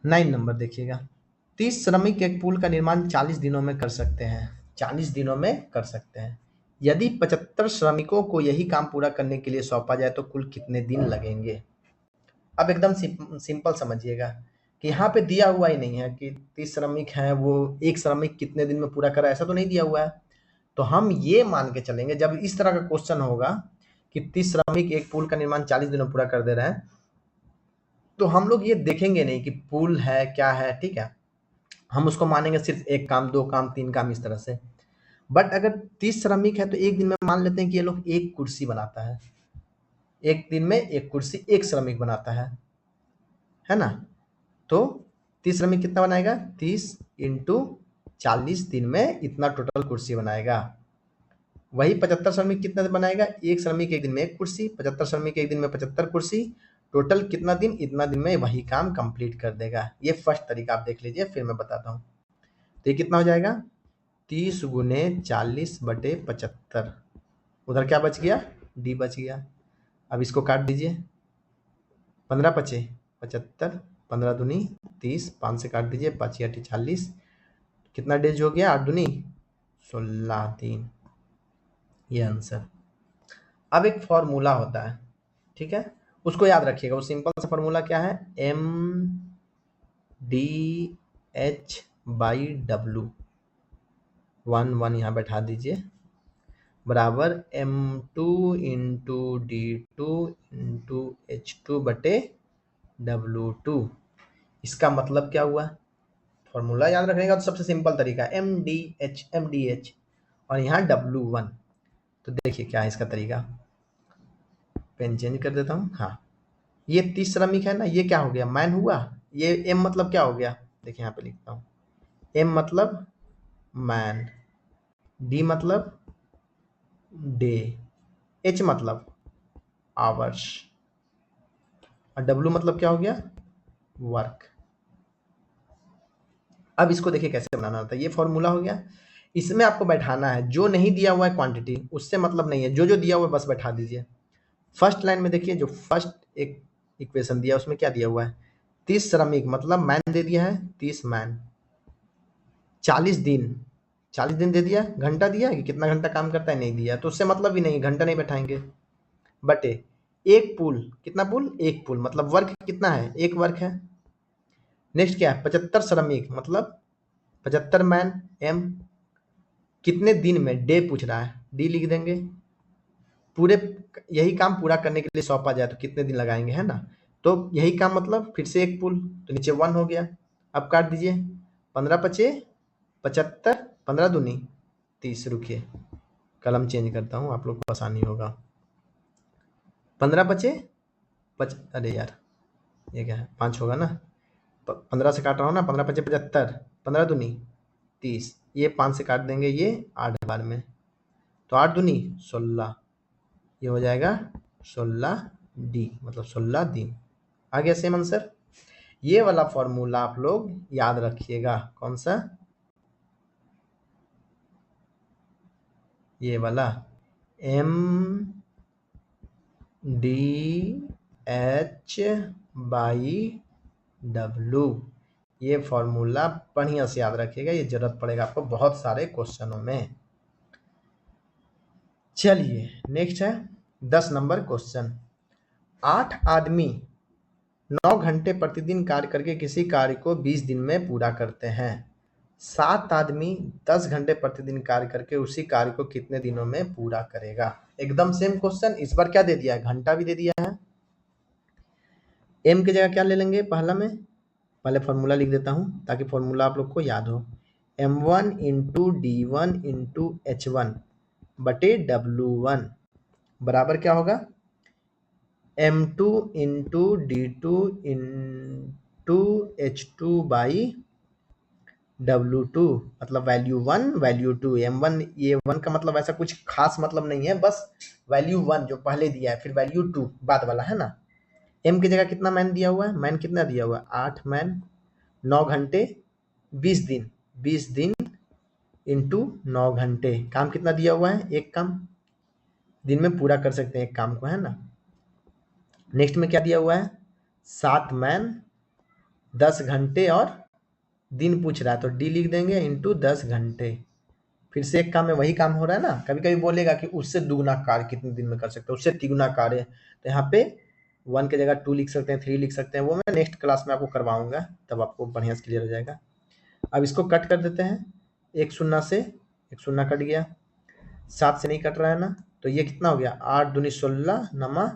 9 नंबर देखिएगा। 30 श्रमिक एक पुल का निर्माण 40 दिनों में कर सकते हैं। 40 दिनों में कर सकते हैं। यदि 75 श्रमिकों को यही काम पूरा करने के लिए सौंपा जाए तो कुल कितने दिन लगेंगे। अब एकदम सिंपल समझिएगा कि यहाँ पे दिया हुआ ही नहीं है कि 30 श्रमिक हैं, वो एक श्रमिक कितने दिन में पूरा करा, ऐसा तो नहीं दिया हुआ है। तो हम ये मान के चलेंगे जब इस तरह का क्वेश्चन होगा कि 30 श्रमिक एक पुल का निर्माण 40 दिनों में पूरा कर दे रहे हैं, तो हम लोग ये देखेंगे नहीं कि पुल है क्या है, ठीक है, हम उसको मानेंगे सिर्फ एक काम, 2 काम, 3 काम, इस तरह से। बट अगर 30 श्रमिक है तो एक दिन में मान लेते हैं कि ये लोग एक कुर्सी बनाता है, एक दिन में एक कुर्सी एक श्रमिक बनाता है ना। तो 30 श्रमिक कितना बनाएगा 30 × 40 दिन में इतना टोटल कुर्सी बनाएगा। वही 75 श्रमिक कितना बनाएगा, एक श्रमिक एक दिन में एक कुर्सी, 75 श्रमिक एक दिन में 75 कुर्सी, टोटल कितना दिन, इतना दिन में वही काम कंप्लीट कर देगा। ये फर्स्ट तरीका आप देख लीजिए, फिर मैं बताता हूँ। तो ये कितना हो जाएगा 30 × 40/75। उधर क्या बच गया डी बच गया। अब इसको काट दीजिए, 15 × 5 = 75, 15 दूनी 30, 5 से काट दीजिए, 5 × 8 = 40। कितना डेज हो गया 8 दूनी 16 दिन, ये आंसर। अब एक फॉर्मूला होता है, ठीक है, उसको याद रखिएगा। वो सिंपल सा फॉर्मूला क्या है, MDH/W, 1 यहाँ बैठा दीजिए, बराबर M2 × D2 × H2/W2। इसका मतलब क्या हुआ, फॉर्मूला याद रखने का तो सबसे सिंपल तरीका MDH और यहाँ W1। तो देखिए क्या है इसका तरीका, पेन चेंज कर देता हूँ। हाँ ये 30 श्रमिक है ना, ये क्या हो गया मैन हुआ, ये M मतलब क्या हो गया, देखिए यहाँ पे लिखता हूँ, M मतलब मैन, D मतलब डे, H मतलब आवर्स, और W मतलब क्या हो गया वर्क। अब इसको देखिए कैसे बनाना होता है, ये फॉर्मूला हो गया, इसमें आपको बैठाना है, जो नहीं दिया हुआ है क्वांटिटी उससे मतलब नहीं है, जो जो दिया हुआ है बस बैठा दीजिए। फर्स्ट लाइन में देखिए, जो फर्स्ट एक इक्वेशन दिया उसमें क्या दिया हुआ है 30 श्रमिक मतलब मैन दे दिया है 30 मैन, 40 दिन, 40 दिन दे दिया, घंटा दिया है कि कितना घंटा काम करता है नहीं दिया, तो उससे मतलब ही नहीं, घंटा नहीं बैठाएंगे। बटे एक पुल, कितना पुल एक पुल, मतलब वर्क कितना है एक वर्क है। नेक्स्ट क्या है 75 श्रमिक मतलब 75 मैन M, कितने दिन में डे पूछ रहा है, डी लिख देंगे। पूरे यही काम पूरा करने के लिए सौंपा जाए तो कितने दिन लगाएंगे, है ना, तो यही काम मतलब फिर से एक पुल, तो नीचे 1 हो गया। अब काट दीजिए, 15 × 5 = 75, 15 दूनी 30, रुकिए कलम चेंज करता हूँ आप लोग को आसानी होगा। 15 × 5 अरे यार ये क्या है 5 होगा ना, 15 से काट रहा हूँ ना, 15 × 5 = 75, 15 दूनी 30, ये 5 से काट देंगे, ये 8 बार में, तो 8 दूनी 16, ये हो जाएगा 16D मतलब 16 दिन। आ गया सेम आंसर। ये वाला फॉर्मूला आप लोग याद रखिएगा, कौन सा, ये वाला MDH/W, ये फॉर्मूला बढ़िया से याद रखिएगा, ये जरूरत पड़ेगा आपको बहुत सारे क्वेश्चनों में। चलिए नेक्स्ट है 10 नंबर क्वेश्चन। 8 आदमी 9 घंटे प्रतिदिन कार्य करके किसी कार्य को 20 दिन में पूरा करते हैं। 7 आदमी 10 घंटे प्रतिदिन कार्य करके उसी कार्य को कितने दिनों में पूरा करेगा। एकदम सेम क्वेश्चन, इस बार क्या दे दिया है, घंटा भी दे दिया है। m की जगह क्या ले लेंगे पहला में, पहले फॉर्मूला लिख देता हूँ ताकि फॉर्मूला आप लोग को याद हो। m1 into D one into H one बटे W1 बराबर क्या होगा, m2 into D two into H two by W2, मतलब वैल्यू 1 वैल्यू 2। m1 ये 1 का मतलब ऐसा कुछ खास मतलब नहीं है, बस वैल्यू 1 जो पहले दिया है, फिर वैल्यू 2 बाद वाला है ना। m की जगह कितना मैन दिया हुआ है, मैन कितना दिया हुआ है 8 मैन, 9 घंटे 20 दिन, 20 दिन इंटू 9 घंटे, काम कितना दिया हुआ है, एक काम दिन में पूरा कर सकते हैं एक काम को, है ना। नेक्स्ट में क्या दिया हुआ है, 7 मैन 10 घंटे और दिन पूछ रहा है तो डी लिख देंगे इंटू 10 घंटे, फिर से एक काम है वही काम हो रहा है ना। कभी कभी बोलेगा कि उससे दुगुना कार्य कितने दिन में कर सकते हो, उससे तिगुना कार्य, तो यहाँ पे 1 की जगह 2 लिख सकते हैं, 3 लिख सकते हैं, वो मैं नेक्स्ट क्लास में आपको करवाऊंगा, तब आपको बढ़िया से क्लियर हो जाएगा। अब इसको कट कर देते हैं, एक शून्य से एक शून्य कट गया, 7 से नहीं कट रहा है ना, तो ये कितना हो गया 8 दूनी 16 नमा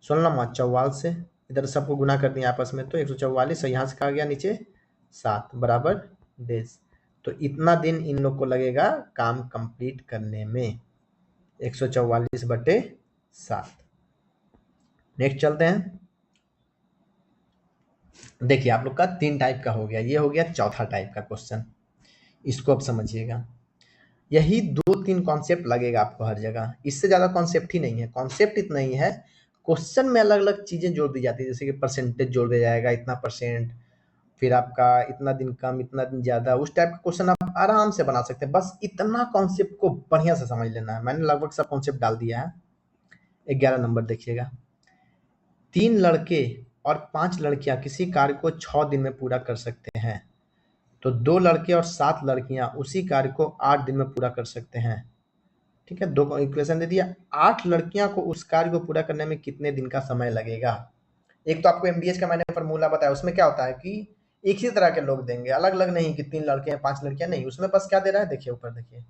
16 नमा 44 से, इधर सबको गुना कर दिया आपस में तो 144, यहाँ से कहा गया नीचे 7 बराबर डेज। तो इतना दिन इन लोग को लगेगा काम कंप्लीट करने में, 144 बटे 7। नेक्स्ट चलते हैं, देखिए आप लोग का 3 टाइप का हो गया, ये हो गया चौथा टाइप का क्वेश्चन, इसको अब समझिएगा। यही 2-3 कॉन्सेप्ट लगेगा आपको हर जगह, इससे ज्यादा कॉन्सेप्ट ही नहीं है। कॉन्सेप्ट इतना ही है, क्वेश्चन में अलग अलग चीजें जोड़ दी जाती है, जैसे कि परसेंटेज जोड़ दिया जाएगा, इतना परसेंट, फिर आपका इतना दिन कम इतना दिन ज्यादा, उस टाइप का क्वेश्चन आप आराम से बना सकते हैं। बस इतना कॉन्सेप्ट को बढ़िया से समझ लेना है, मैंने लगभग सब कॉन्सेप्ट डाल दिया है। 11 नंबर देखिएगा, 3 लड़के और 5 लड़कियां किसी कार्य को 6 दिन में पूरा कर सकते हैं, तो 2 लड़के और 7 लड़कियां उसी कार्य को 8 दिन में पूरा कर सकते हैं। ठीक है, दो इक्वेशन दे दिया, 8 लड़कियां को उस कार्य को पूरा करने में कितने दिन का समय लगेगा। एक तो आपको एमडीएच का मैंने फॉर्मूला बताया, उसमें क्या होता है कि एक ही तरह के लोग देंगे, अलग अलग नहीं कि 3 लड़के हैं 5 लड़कियां, नहीं, उसमें बस क्या दे रहा है, देखिए ऊपर देखिए,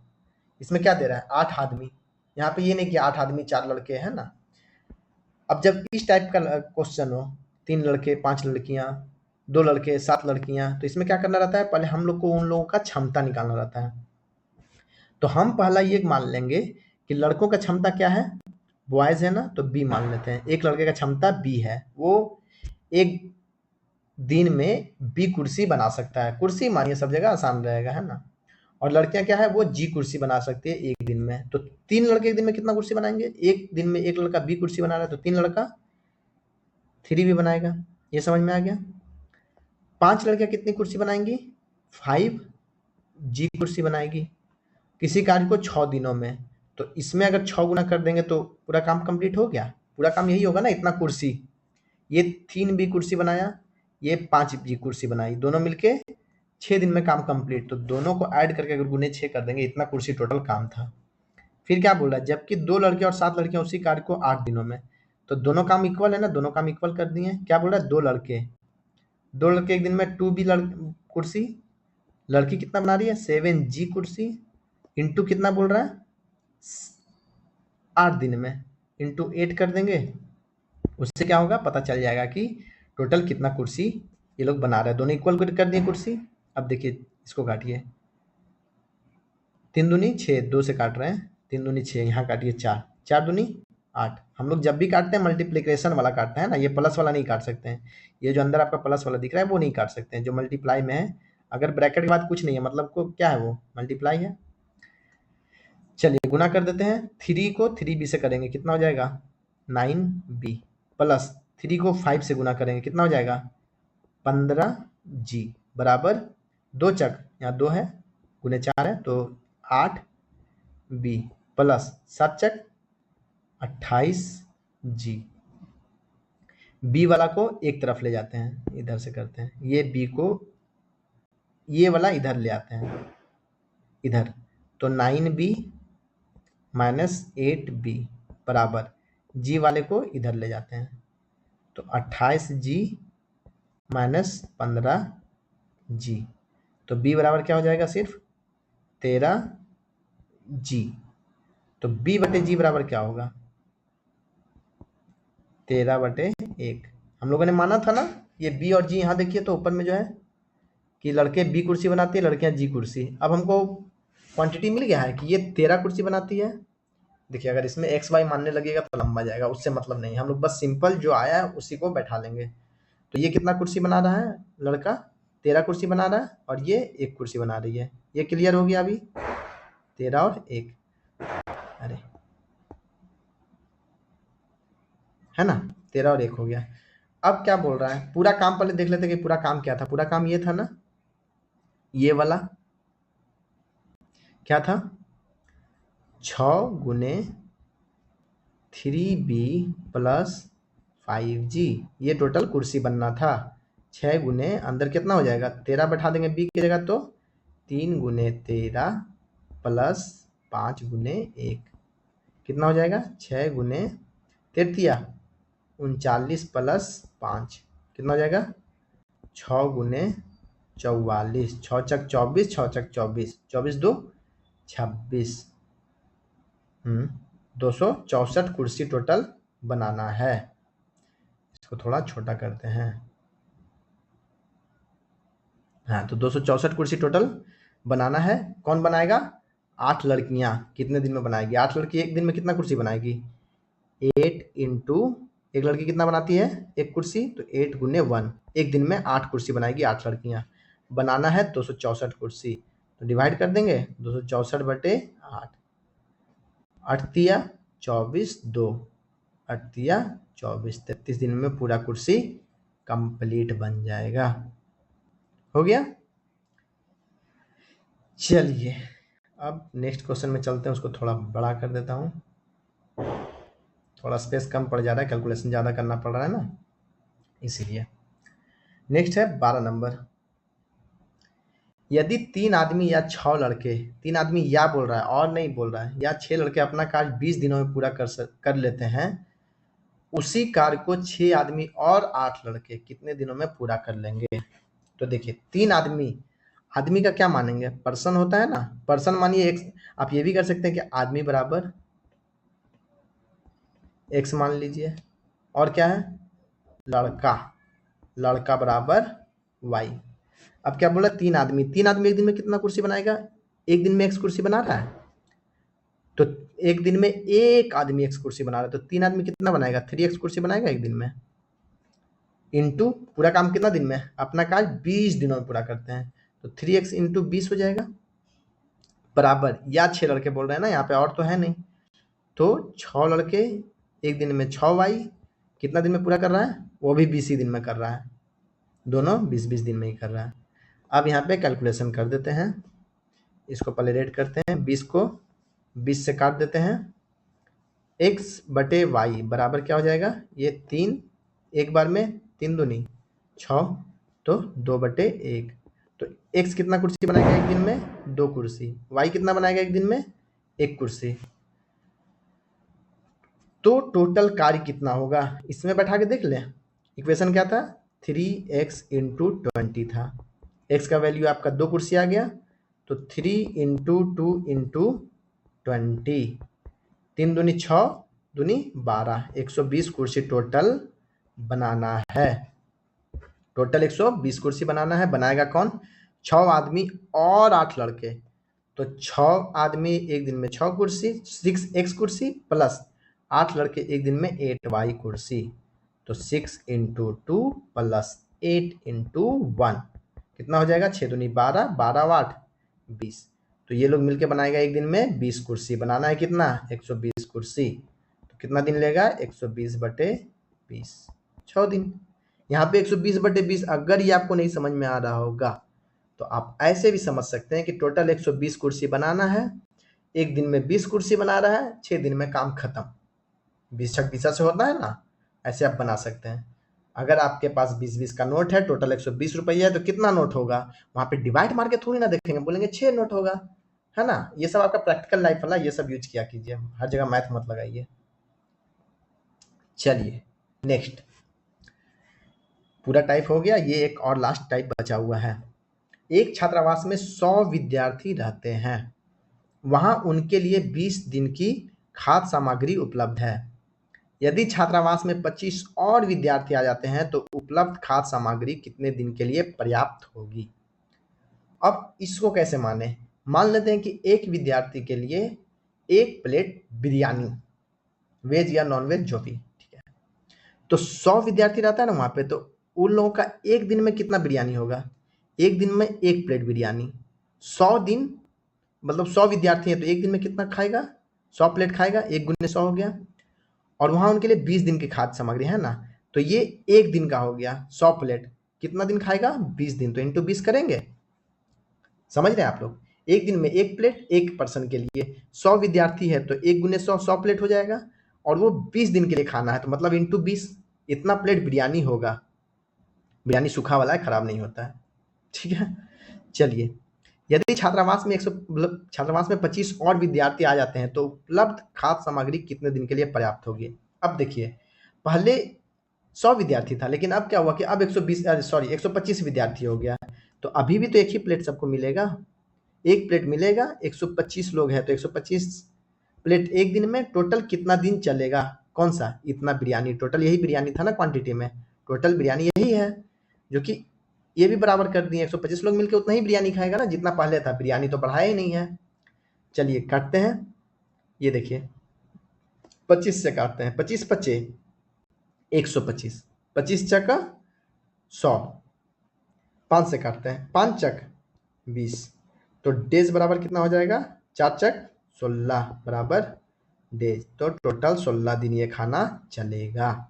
इसमें क्या दे रहा है 8 आदमी, यहाँ पे ये नहीं कि 8 आदमी 4 लड़के हैं ना। अब जब इस टाइप का क्वेश्चन हो, 3 लड़के 5 लड़कियां, 2 लड़के 7 लड़कियां, तो इसमें क्या करना रहता है, पहले हम लोग को उन लोगों का क्षमता निकालना रहता है। तो हम पहला ये मान लेंगे कि लड़कों का क्षमता क्या है, बॉयज है ना, तो बी मान लेते हैं, एक लड़के का क्षमता बी है, वो एक दिन में बी कुर्सी बना सकता है, कुर्सी मानिए सब जगह आसान रहेगा, है ना। और लड़कियां क्या है, वो जी कुर्सी बना सकती है एक दिन में। तो 3 लड़के एक दिन में कितना कुर्सी बनाएंगे, एक दिन में एक लड़का बी कुर्सी बना रहा है तो 3 लड़का 3 भी बनाएगा, ये समझ में आ गया। 5 लड़कियां कितनी कुर्सी बनाएंगी, 5 जी कुर्सी बनाएगी किसी कार्य को 6 दिनों में, तो इसमें अगर 6 गुना कर देंगे तो पूरा काम कंप्लीट हो गया, पूरा काम यही होगा ना, इतना कुर्सी, ये 3 बी कुर्सी बनाया, ये 5 जी कुर्सी बनाई, दोनों मिलके 6 दिन में काम कंप्लीट, तो दोनों को ऐड करके अगर गुने 6 कर देंगे, इतना कुर्सी टोटल काम था। फिर क्या बोल रहा है, जबकि 2 लड़के और 7 लड़कियां उसी कार्य को 8 दिनों में, तो दोनों काम इक्वल है ना, दोनों काम इक्वल कर दिए। क्या बोल रहा है, 2 लड़के एक दिन में 2 बी कुर्सी, लड़की कितना बना रही है 7 जी कुर्सी, इंटू कितना बोल रहा है 8 दिन में, इंटू 8 कर देंगे, उससे क्या होगा पता चल जाएगा कि टोटल कितना कुर्सी ये लोग बना रहे हैं, दोनों इक्वल कर दिए कुर्सी। अब देखिए इसको काटिए, 3 दूनी 6, 2 से काट रहे हैं, 3 दूनी 6, यहाँ काटिए 4, 4 दूनी 8। हम लोग जब भी काटते हैं मल्टीप्लिकेशन वाला काटते हैं ना, ये प्लस वाला नहीं काट सकते हैं, ये जो अंदर आपका प्लस वाला दिख रहा है वो नहीं काट सकते हैं, जो मल्टीप्लाई में है, अगर ब्रैकेट के बाद कुछ नहीं है मतलब को क्या है, वो मल्टीप्लाई है। चलिए गुना कर देते हैं, 3 को 3b से करेंगे कितना हो जाएगा 9b, प्लस 3 को 5 से गुना करेंगे कितना हो जाएगा 15g, बराबर 2 चक यहाँ 2 है, गुने 4 है तो 8b, प्लस 7 चक 28g। b वाला को एक तरफ ले जाते हैं, इधर से करते हैं, ये b को ये वाला इधर ले आते हैं इधर, तो 9b माइनस 8b बराबर g वाले को इधर ले जाते हैं, तो 28g माइनस 15g, तो b बराबर क्या हो जाएगा सिर्फ 13g। तो b बटे g बराबर क्या होगा? 13/1। हम लोगों ने माना था ना ये b और g, यहाँ देखिए तो ऊपर में जो है कि लड़के b कुर्सी बनाती है, लड़कियां g कुर्सी। अब हमको क्वांटिटी मिल गया है कि ये 13 कुर्सी बनाती है। देखिए अगर इसमें एक्स वाई मानने लगेगा तो लंबा जाएगा, उससे मतलब नहीं, हम लोग बस सिंपल जो आया है उसी को बैठा लेंगे। तो ये कितना कुर्सी बना रहा है लड़का? 13 कुर्सी बना रहा है, और ये 1 कुर्सी बना रही है। ये क्लियर हो गया अभी? 13 और 1, अरे है ना, 13 और 1 हो गया। अब क्या बोल रहा है, पूरा काम पहले देख लेते कि पूरा काम क्या था। पूरा काम ये था ना, ये वाला क्या था, 6 गुने 3b प्लस 5g, ये टोटल कुर्सी बनना था। 6 गुने अंदर कितना हो जाएगा, 13 बैठा देंगे b की जगह, तो 3 गुने 13 प्लस 5 गुने 1, कितना हो जाएगा, 6 गुने 39 प्लस 5, कितना हो जाएगा, 6 गुने 44, 6 चक 24, 6 चक 24, 24 2 26, 264 कुर्सी टोटल बनाना है। इसको थोड़ा छोटा करते हैं। हाँ, तो 264 कुर्सी टोटल बनाना है। कौन बनाएगा, 8 लड़कियां कितने दिन में बनाएगी? 8 लड़की एक दिन में कितना कुर्सी बनाएगी, 8 इंटू, एक लड़की कितना बनाती है, 1 कुर्सी, तो 8 गुने 1, एक दिन में 8 कुर्सी बनाएगी 8 लड़कियां। बनाना है 264 कुर्सी, तो डिवाइड कर देंगे 264 बटे 8, 8 24 2, 8 24, 33 दिन में पूरा कुर्सी कंप्लीट बन जाएगा। हो गया। चलिए अब नेक्स्ट क्वेश्चन में चलते हैं, उसको थोड़ा बड़ा कर देता हूँ, थोड़ा स्पेस कम पड़ जा रहा है, कैलकुलेशन ज़्यादा करना पड़ रहा है ना, इसीलिए। नेक्स्ट है 12 नंबर। यदि 3 आदमी या 6 लड़के, 3 आदमी या बोल रहा है और नहीं बोल रहा है, या 6 लड़के अपना कार्य 20 दिनों में पूरा कर लेते हैं, उसी कार्य को 6 आदमी और 8 लड़के कितने दिनों में पूरा कर लेंगे? तो देखिए 3 आदमी, आदमी का क्या मानेंगे, पर्सन होता है ना, पर्सन मानिए एक्स, आप ये भी कर सकते हैं कि आदमी बराबर एक्स मान लीजिए, और क्या है, लड़का, लड़का बराबर वाई। अब क्या बोला, 3 आदमी, 3 आदमी एक दिन में कितना कुर्सी बनाएगा, एक दिन में एक्स कुर्सी बना रहा है, तो एक दिन में एक आदमी एक्स कुर्सी बना रहा है, तो 3 आदमी कितना बनाएगा, 3x कुर्सी बनाएगा एक दिन में, इंटू पूरा काम कितना दिन में, अपना कार्य 20 दिनों में पूरा करते हैं, तो 3x इंटू 20 हो जाएगा, बराबर, या 6 लड़के बोल रहे हैं ना, यहाँ पे और तो है नहीं, तो 6 लड़के एक दिन में 6 वाई कितना दिन में पूरा कर रहा है, वो भी 20 ही दिन में कर रहा है, दोनों 20-20 दिन में ही कर रहा है। अब यहाँ पे कैलकुलेशन कर देते हैं, इसको पहले रेड करते हैं, 20 को 20 से काट देते हैं, x बटे वाई बराबर क्या हो जाएगा, ये 3 एक बार में 3 दूनी 6, तो 2 बटे 1, तो x कितना कुर्सी बनाएगा एक दिन में, 2 कुर्सी, y कितना बनाएगा एक दिन में, 1 कुर्सी, तो टोटल कार्य कितना होगा, इसमें बैठा के देख लें, इक्वेशन क्या था, 3x इंटू 20 था, x का वैल्यू आपका 2 कुर्सी आ गया, तो 3 इंटू 2 इंटू 20, 3 दूनी 6 दूनी 12, 120 कुर्सी टोटल बनाना है, टोटल 120 कुर्सी बनाना है। बनाएगा कौन, 6 आदमी और 8 लड़के, तो 6 आदमी एक दिन में 6 कुर्सी, 6x कुर्सी, प्लस 8 लड़के एक दिन में 8y कुर्सी, तो 6 इंटू 2 प्लस 8 इंटू 1, कितना हो जाएगा, 6 दूनी 12, 12 8 20, तो ये लोग मिलके बनाएगा एक दिन में 20 कुर्सी, बनाना है कितना, 120 कुर्सी, तो कितना दिन लेगा, 120 बटे 20, 6 दिन। यहाँ पे 120 बटे 20 अगर ये आपको नहीं समझ में आ रहा होगा तो आप ऐसे भी समझ सकते हैं कि टोटल 120 कुर्सी बनाना है, एक दिन में 20 कुर्सी बना रहा है, 6 दिन में काम खत्म, 20 छक 20 से होता है ना, ऐसे आप बना सकते हैं। अगर आपके पास 20-20 का नोट है, टोटल 120 रुपया है, तो कितना नोट होगा, वहां पे डिवाइड मार के थोड़ी ना देखेंगे, बोलेंगे 6 नोट होगा, है ना, ये सब आपका प्रैक्टिकल लाइफ वाला, ये सब यूज किया कीजिए, हर जगह मैथ मत लगाइए। चलिए नेक्स्ट, पूरा टाइप हो गया, ये एक और लास्ट टाइप बचा हुआ है। एक छात्रावास में 100 विद्यार्थी रहते हैं, वहां उनके लिए 20 दिन की खाद्य सामग्री उपलब्ध है। यदि छात्रावास में 25 और विद्यार्थी आ जाते हैं तो उपलब्ध खाद्य सामग्री कितने दिन के लिए पर्याप्त होगी। अब इसको कैसे माने, मान लेते हैं कि एक विद्यार्थी के लिए 1 प्लेट बिरयानी, वेज या नॉन वेज जो भी, ठीक है, तो 100 विद्यार्थी रहता है ना वहां पे, तो उन लोगों का एक दिन में कितना बिरयानी होगा, एक दिन में 1 प्लेट बिरयानी। 100 दिन मतलब 100 विद्यार्थी हैं तो एक दिन में कितना खाएगा, 100 प्लेट खाएगा, 1 गुने 100 हो गया। और वहां उनके लिए 20 दिन की खाद्य सामग्री है ना, तो ये एक दिन का हो गया 100 प्लेट, कितना दिन खाएगा, 20 दिन, तो इंटू 20 करेंगे। समझ रहे हैं आप लोग, एक दिन में 1 प्लेट एक पर्सन के लिए, 100 विद्यार्थी है तो 1 गुने 100 100 प्लेट हो जाएगा, और वो 20 दिन के लिए खाना है तो मतलब इंटू 20, इतना प्लेट बिरयानी होगा। बिरयानी सूखा वाला है, खराब नहीं होता है, ठीक है। चलिए, यदि छात्रावास में 100 मतलब छात्रावास में 25 और विद्यार्थी आ जाते हैं तो उपलब्ध खाद्य सामग्री कितने दिन के लिए पर्याप्त होगी। अब देखिए, पहले 100 विद्यार्थी था, लेकिन अब क्या हुआ कि अब 125 विद्यार्थी हो गया, तो अभी भी तो एक ही प्लेट सबको मिलेगा, एक प्लेट मिलेगा, 125 लोग हैं तो 125 प्लेट एक दिन में, टोटल कितना दिन चलेगा, कौन सा, इतना बिरयानी, टोटल यही बिरयानी था ना क्वांटिटी में, टोटल बिरयानी यही है, जो कि ये भी बराबर कर दिए, 125 लोग मिलकर उतना ही बिरयानी खाएगा ना जितना पहले था, बिरयानी तो बढ़ाया ही नहीं है। चलिए काटते हैं, ये देखिए 25 से काटते हैं, 25 पच्चे 125, 25 चक 100, 5 से काटते हैं, 5 चक 20, तो डेज बराबर कितना हो जाएगा, 4 चक 16 बराबर डेज, तो टोटल 16 दिन ये खाना चलेगा।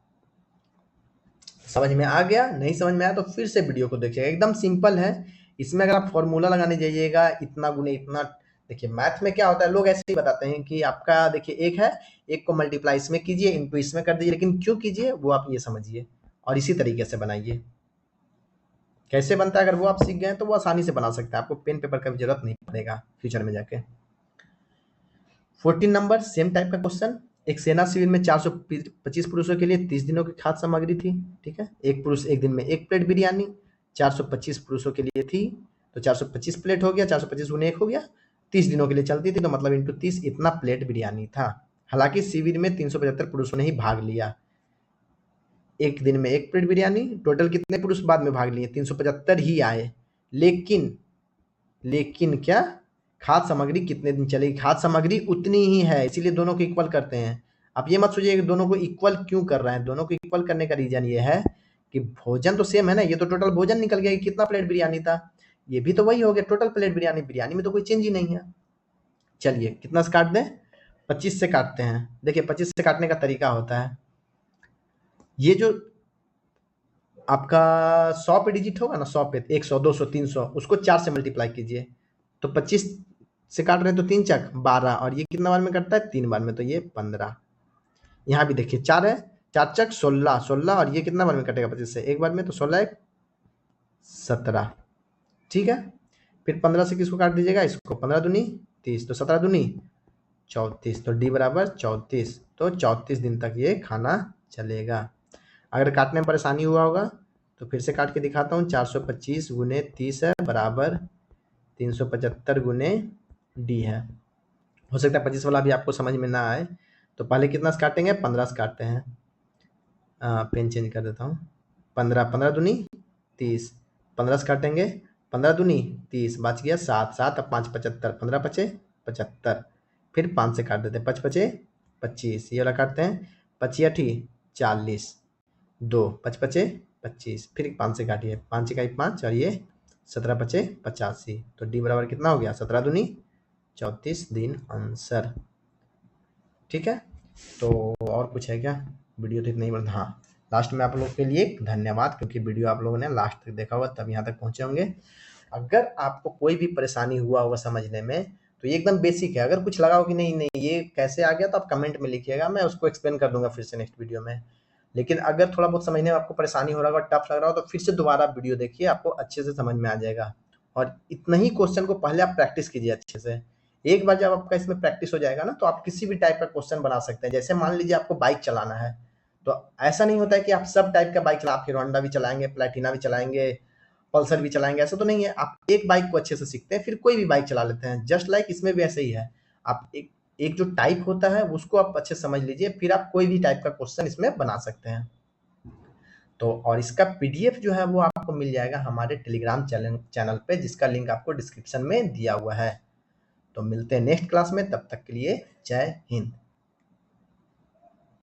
समझ में आ गया, नहीं समझ में आया तो फिर से वीडियो को देखिएगा, एकदम सिंपल है। इसमें अगर आप फॉर्मूला लगाने जाइएगा, इतना गुने इतना, देखिए मैथ में क्या होता है, लोग ऐसे ही बताते हैं कि आपका देखिए एक है, एक को मल्टीप्लाई इसमें कीजिए, इंटू इसमें कर दीजिए, लेकिन क्यों कीजिए वो आप ये समझिए और इसी तरीके से बनाइए। कैसे बनता है अगर वो आप सीख गए तो वो आसानी से बना सकते हैं, आपको पेन पेपर का भी जरूरत नहीं पड़ेगा फ्यूचर में जाके। 14 नंबर सेम टाइप का क्वेश्चन, एक सेना शिविर में 425 पुरुषों के लिए 30 दिनों की खाद्य सामग्री थी, ठीक है, एक पुरुष एक दिन में 1 प्लेट बिरयानी, 425 पुरुषों के लिए थी तो 425 प्लेट हो गया, 425 गुने 1 हो गया, 30 दिनों के लिए चलती थी तो मतलब इंटू 30, इतना प्लेट बिरयानी था। हालांकि शिविर में 375 पुरुषों ने ही भाग लिया, एक दिन में 1 प्लेट बिरयानी, टोटल कितने पुरुष बाद में भाग लिए, 375 ही आए, लेकिन क्या खाद्य सामग्री कितने दिन चलेगी, खाद्य सामग्री उतनी ही है, इसीलिए दोनों को इक्वल करते हैं। आप ये मत सोचिए कि दोनों को इक्वल क्यों कर रहे हैं, दोनों को इक्वल करने का रीजन ये है कि भोजन तो सेम है ना, ये तो टोटल भोजन निकल गया कि कितना प्लेट बिरयानी था, ये भी तो वही हो गया टोटल प्लेट बिरयानी, बिरयानी में तो कोई चेंज ही नहीं है। चलिए कितना से काट दें, 25 से काटते हैं। देखिए 25 से काटने का तरीका होता है, ये जो आपका 100 पे डिजिट होगा ना, 100 पे 100 200 300, उसको 4 से मल्टीप्लाई कीजिए, तो 25 से काट रहे हैं तो 3 चक 12, और ये कितना बार में कटता है, 3 बार में, तो ये 15। यहाँ भी देखिए 4 है, 4 चक 16 16, और ये कितना बार में कटेगा 25 से, एक बार में, तो 16 1 17, ठीक है। फिर 15 से किसको काट दीजिएगा, इसको, 15 दूनी 30, तो 17 दूनी 34, तो डी बराबर 34, तो 34 दिन तक ये खाना चलेगा। अगर काटने में परेशानी हुआ होगा तो फिर से काट के दिखाता हूँ, 425 गुने 30 है बराबर 375 गुने डी है। हो सकता है 25 वाला भी आपको समझ में ना आए, तो पहले कितना से काटेंगे, 15 से काटते हैं, पेन चेंज कर देता हूँ, 15 15 दूनी 30, 15 से काटेंगे, 15 दूनी 30, बच गया 7 7, अब 5 75, 15 पचे 75, फिर 5 से काट देते हैं, 5 पचे 25, ये वाला काटते हैं, 25 40, 2 5 पचे 25, फिर 5 से काटिए, 5 इकाई 5, और ये 17 पचे 85, तो डी बराबर कितना हो गया, 17 दूनी 34 दिन आंसर, ठीक है। तो और कुछ है क्या, वीडियो तो इतना ही बड़ा, हाँ लास्ट में आप लोग के लिए धन्यवाद, क्योंकि वीडियो आप लोगों ने लास्ट तक देखा होगा तब यहाँ तक पहुँचे होंगे। अगर आपको कोई भी परेशानी हुआ होगा समझने में तो ये एकदम बेसिक है, अगर कुछ लगा हो कि नहीं नहीं ये कैसे आ गया तो आप कमेंट में लिखिएगा, मैं उसको एक्सप्लेन कर दूंगा फिर से नेक्स्ट वीडियो में। लेकिन अगर थोड़ा बहुत समझने में आपको परेशानी हो रहा होगा, टफ लग रहा हो, तो फिर से दोबारा वीडियो देखिए, आपको अच्छे से समझ में आ जाएगा। और इतना ही क्वेश्चन को पहले आप प्रैक्टिस कीजिए अच्छे से, एक बार जब आपका इसमें प्रैक्टिस हो जाएगा ना तो आप किसी भी टाइप का क्वेश्चन बना सकते हैं। जैसे मान लीजिए आपको बाइक चलाना है, तो ऐसा नहीं होता है कि आप सब टाइप का बाइक चला, आप हीरो होंडा भी चलाएंगे, प्लैटिना भी चलाएंगे, पल्सर भी चलाएंगे, ऐसा तो नहीं है। आप एक बाइक को अच्छे से सीखते हैं फिर कोई भी बाइक चला लेते हैं, जस्ट लाइक इसमें भी ऐसे ही है। आप एक एक जो टाइप होता है उसको आप अच्छे समझ लीजिए, फिर आप कोई भी टाइप का क्वेश्चन इसमें बना सकते हैं। तो और इसका पीडीएफ जो है वो आपको मिल जाएगा हमारे टेलीग्राम चैनल पे, जिसका लिंक आपको डिस्क्रिप्शन में दिया हुआ है। तो मिलते हैं नेक्स्ट क्लास में, तब तक के लिए जय हिंद।